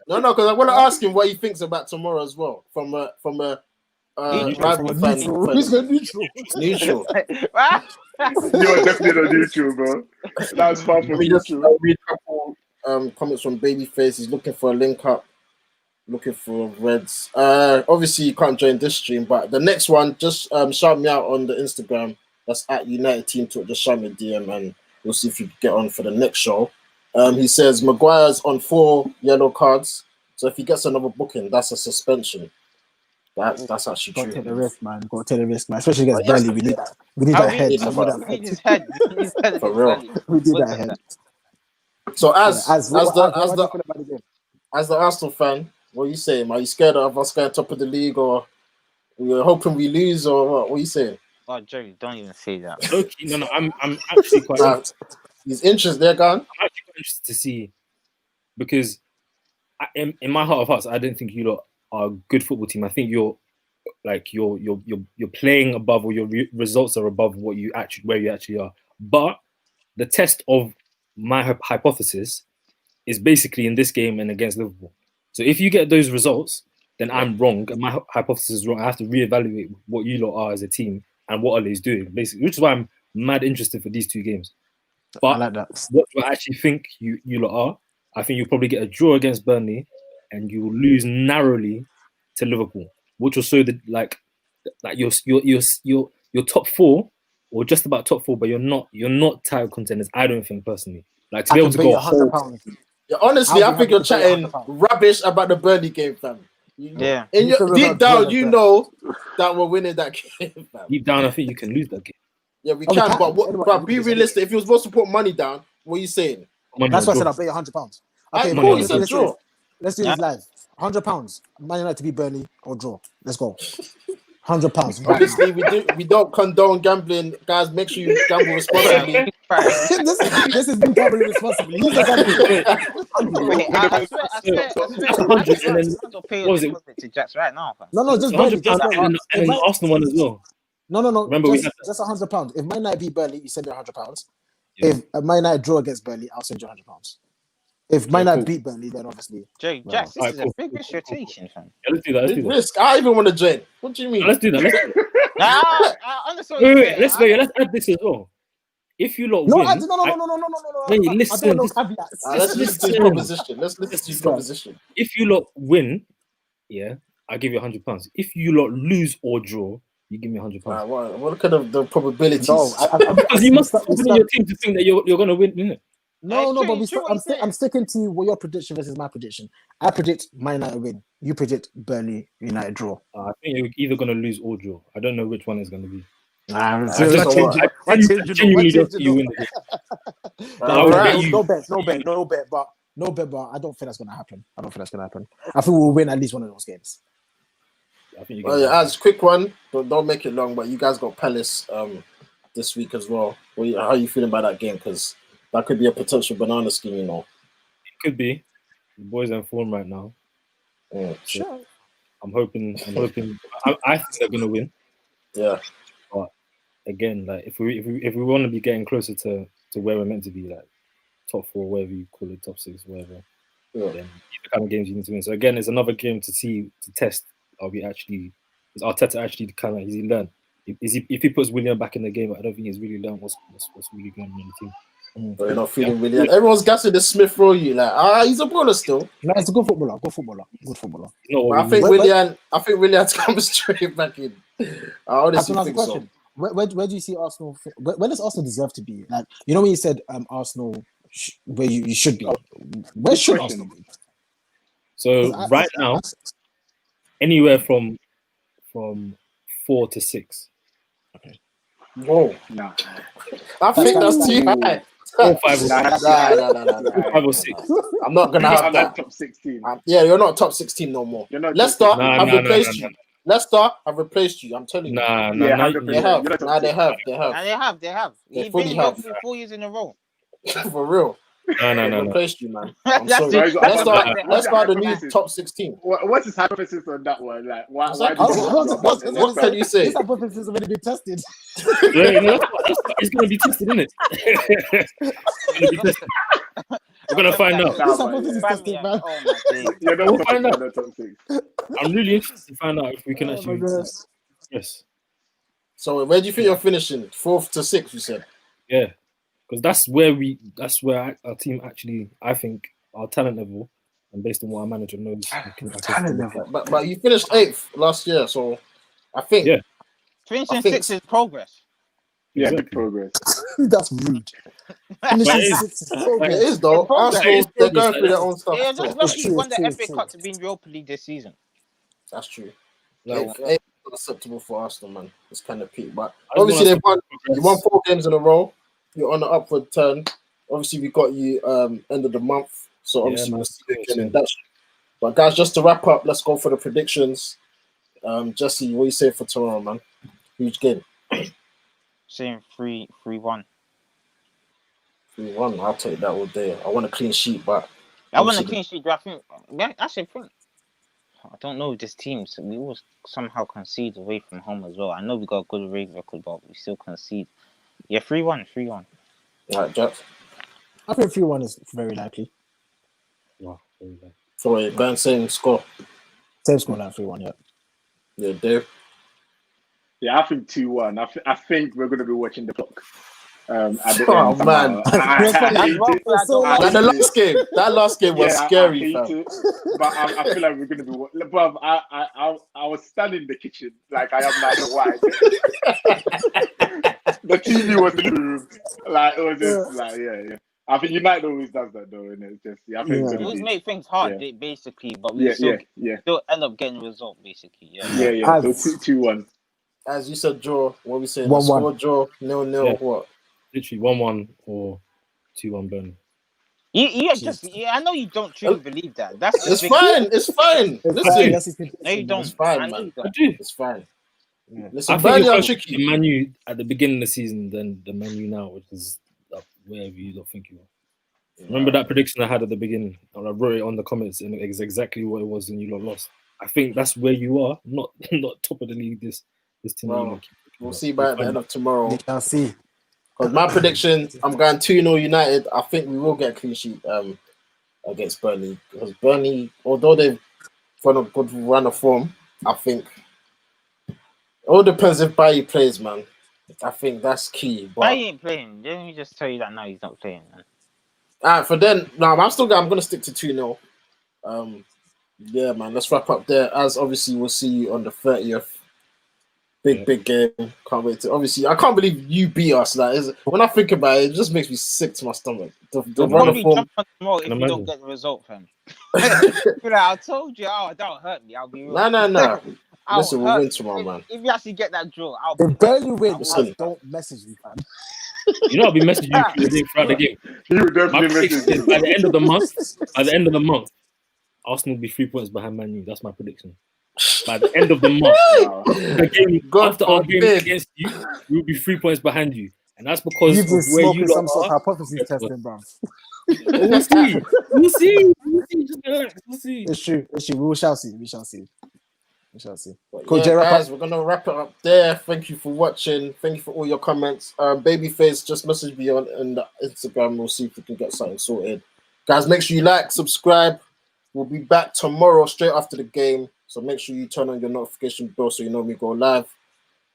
No, because I want to ask him what he thinks about tomorrow as well, from a rival fan. Neutral. Who's going neutral? Neutral. You're definitely not neutral, bro. That's far from Let me just neutral. read a couple comments from Babyface. He's looking for a link up, looking for Reds. Obviously you can't join this stream, but the next one, just shout me out on the Instagram. That's at United Team Talk. Just shout me a DM and we'll see if you can get on for the next show. He says Maguire's on 4 yellow cards, so if he gets another booking, that's a suspension. That's actually Got to take the true. risk, man. Got to take the risk, man. Especially against Burnley, we need that. We need How that head. we We need that need his head. We need his head For against real. Burnley. We need What's that head. So as What do you feel about the game? as the Arsenal fan, what are you saying? Are you scared of us going top of the league, or you're hoping we lose, or what? What are you saying? Oh, Jerry, don't even say that. Okay, no, I'm actually quite. His interest there, gone. I'm actually quite interested to see, because in my heart of hearts, I don't think you lot are a good football team. I think you're playing above, or your results are above where you actually are. But the test of my hypothesis is basically in this game and against Liverpool. So if you get those results, then I'm wrong, and my hypothesis is wrong. I have to reevaluate what you lot are as a team and what Ole's doing, basically, which is why I'm mad interested for these 2 games. But I like that. what do I actually think you lot are? I think you'll probably get a draw against Burnley, and you will lose narrowly to Liverpool, which will show that like you're top 4 or just about top 4, but you're not title contenders. I don't think personally. Like to be able to go £100. Yeah, honestly, I think you're happy to pay chatting £100. rubbish about the Burnley game, fam. Yeah. In You your can deep remember down, Burnley, you fam. know that we're winning that game, fam. deep down, I think you can lose that game. Yeah, we Oh, we can, can. but be realistic. If you're supposed to put money down, what are you saying? That's why I said I'll pay £100. Okay, Money on let's the do draw. this. Let's do this live. £100. Man United to beat Burnley or draw. Let's go. £100. Right Obviously, we don't condone gambling, guys. Make sure you gamble responsibly. this is me gambling responsibly. He's a gambling. Wait, I swear, What was it? to Jax right now, fam. No, just Burnley. £100 and then the Arsenal one as well. No. Remember, we had Just £100. If Man United beat Burnley, you send me £100. Yeah. If Man United draw against Burnley, I'll send you £100. If Man United beat Burnley, then obviously. Jerry, Well, Jax, this alright, is cool, a big cool, risk cool, you're cool. taking, fam. Yeah, let's do that. Let's do that. Risk. I even want to join. What do you mean? Let's do that. I understand. Wait. Let's go. Let's add this as well. If you lot No, win, no. Wait, I listen, don't know this- caveats. Let's listen to his proposition. Let's listen to his proposition. if you lot win, yeah, I give you £100. If you lot lose or draw, you give me £100. What kind of the probabilities? No, Because you must put in your team to think that you're going to win, isn't it? No, It's but true, it's true what you're I'm sticking to what your prediction versus my prediction. I predict Man United win. You predict Burnley United draw. I think you're either going to lose or draw. I don't know which one it's going to be. I I genuinely don't see you win the game. No bet, but I don't think that's gonna happen. I think we'll win at least one of those games. I think As quick one, don't make it long. But you guys got Palace this week as well. How are you feeling about that game? Because that could be a potential banana skin, you know. it could be. The boys are in form right now. Yeah. Sure. I'm hoping. I think they're going to win. Yeah. Again, like if we want to be getting closer to where we're meant to be, like top 4, whatever you call it, top 6, whatever, then these are the kind of games you need to win. So again, it's another game to test. Is Arteta actually kind of, has he learned? If he puts William back in the game, I don't think he's really learned what's really going on in the team. But you're not feeling Willian. Everyone's gassing the Smith Rowe. You like, he's a baller still. No, it's a good footballer. Good footballer. No, But I think Willian's coming straight back in. I honestly think so. Where do you see Arsenal? Where does Arsenal deserve to be? Like, you know, when you said Arsenal, where you should be. Where should Arsenal be? So right now, anywhere from 4 to 6. Okay. Whoa, Nah. I think that's too high. 4, 5, or 6. No. 5 or 6. I'm not gonna have that. Top 16. Yeah, you're not top 16 no more. Leicester, I've replaced you. Leicester, I've replaced you. I'm telling you. They have. They have. You've been here for 4 years in a row. For real. No. Replaced you, man. I'm sorry. Let's start the new top 16. What's his hypothesis on that one? Like, why what can you say? This hypothesis has already been tested. It's going to be tested, isn't it? We're going to find out. This hypothesis is tested, man. We'll find out. I'm really interested to find out if we can actually. Yes. So, where do you think you're finishing? 4th to 6th, you said? Yeah. Because that's where our team actually, I think, our talent level, and based on what our manager knows, Talent level. But you finished 8th last year, so I think. Yeah. Finishing 6th is progress. Yeah, big progress. That's rude. Finishing 6th is progress. It is though. Arsenal, they're going through their own stuff. Yeah, just look, you won the FA Cup to be in Europa League this season. That's true. No. 8th is acceptable for Arsenal, man. It's kind of peak, but obviously you won 4 games in a row. You're on the upward turn. Obviously, we got you end of the month, so obviously we'll see you again in that. But guys, just to wrap up, let's go for the predictions. Jesse, what you say for tomorrow, man? Huge game. Saying 3-1. 3-1. I'll take that all day. I want a clean sheet, but I want a clean sheet. I think I don't know this team. So we always somehow concede away from home as well. I know we got a good away record, but we still concede. Yeah, 3-1. All right, Jack. I think 3-1 is very likely. Wow, very likely. So wait, go and same score. Same score like 3-1, yeah. Yeah, Dave. Yeah, I think 2-1. I think we're going to be watching the clock. At the Oh man! That last game was scary, fam. But I feel like we're going to be. But I was standing in the kitchen like I am now the wife. The TV was in the room. Like it was just like yeah. I think United always does that though, and it's just I think it always make things hard, basically. But we still end up getting a result, basically. Yeah. So 2-1. As you said, draw. What we saying? 1-1. Score draw. 0-0. What? Literally 1-1 or 2-1 Burnley. I know you don't truly believe that. It's fine. Listen, no, you don't. It's fine, man. I do. It's fine. Yeah. Listen, I think Burnley are it's tricky. the Man U at the beginning of the season than the Man U now, which is wherever you don't think you are. Remember that prediction I had at the beginning? I wrote it on the comments, and it's exactly what it was, and you lot lost. I think that's where you are, not top of the league. This team. Well, we'll see by the end of tomorrow. We shall see. Because my prediction, I'm going 2-0 United. I think we will get a clean sheet against Burnley. Because Burnley, although they've got a good run of form, I think it all depends if Bailly plays, man. I think that's key. But Bailly ain't playing. Let me just tell you that now he's not playing, man. For then, I'm going to stick to 2-0. Yeah, man. Let's wrap up there. As obviously, we'll see you on the 30th. Big game. Can't wait to. Obviously, I can't believe you beat us. Like, when I think about it, it just makes me sick to my stomach. The run of form. Jump on tomorrow if you don't get the result, fam. I told you, don't hurt me. I'll be real. No. Listen, we'll win tomorrow, man. If you actually get that draw, if Burnley wins, don't message me, fam. You know, I'll be messaging you throughout the game. You would definitely message me. By the end of the month, Arsenal will be 3 points behind Man U. That's my prediction. By the end of the month, after our game against you, we'll be 3 points behind you, and that's because you've been where smoking you some sort are. of hypothesis testing, bro. We'll see. Just relax. We'll see. It's true. We shall see. Cool, guys, we're gonna wrap it up there. Thank you for watching. Thank you for all your comments. Babyface, just message me on the Instagram. We'll see if we can get something sorted. Guys, make sure you like, subscribe. We'll be back tomorrow straight after the game. So make sure you turn on your notification bell so you know we go live.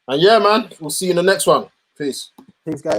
And yeah, man, we'll see you in the next one. Peace. Peace, guys.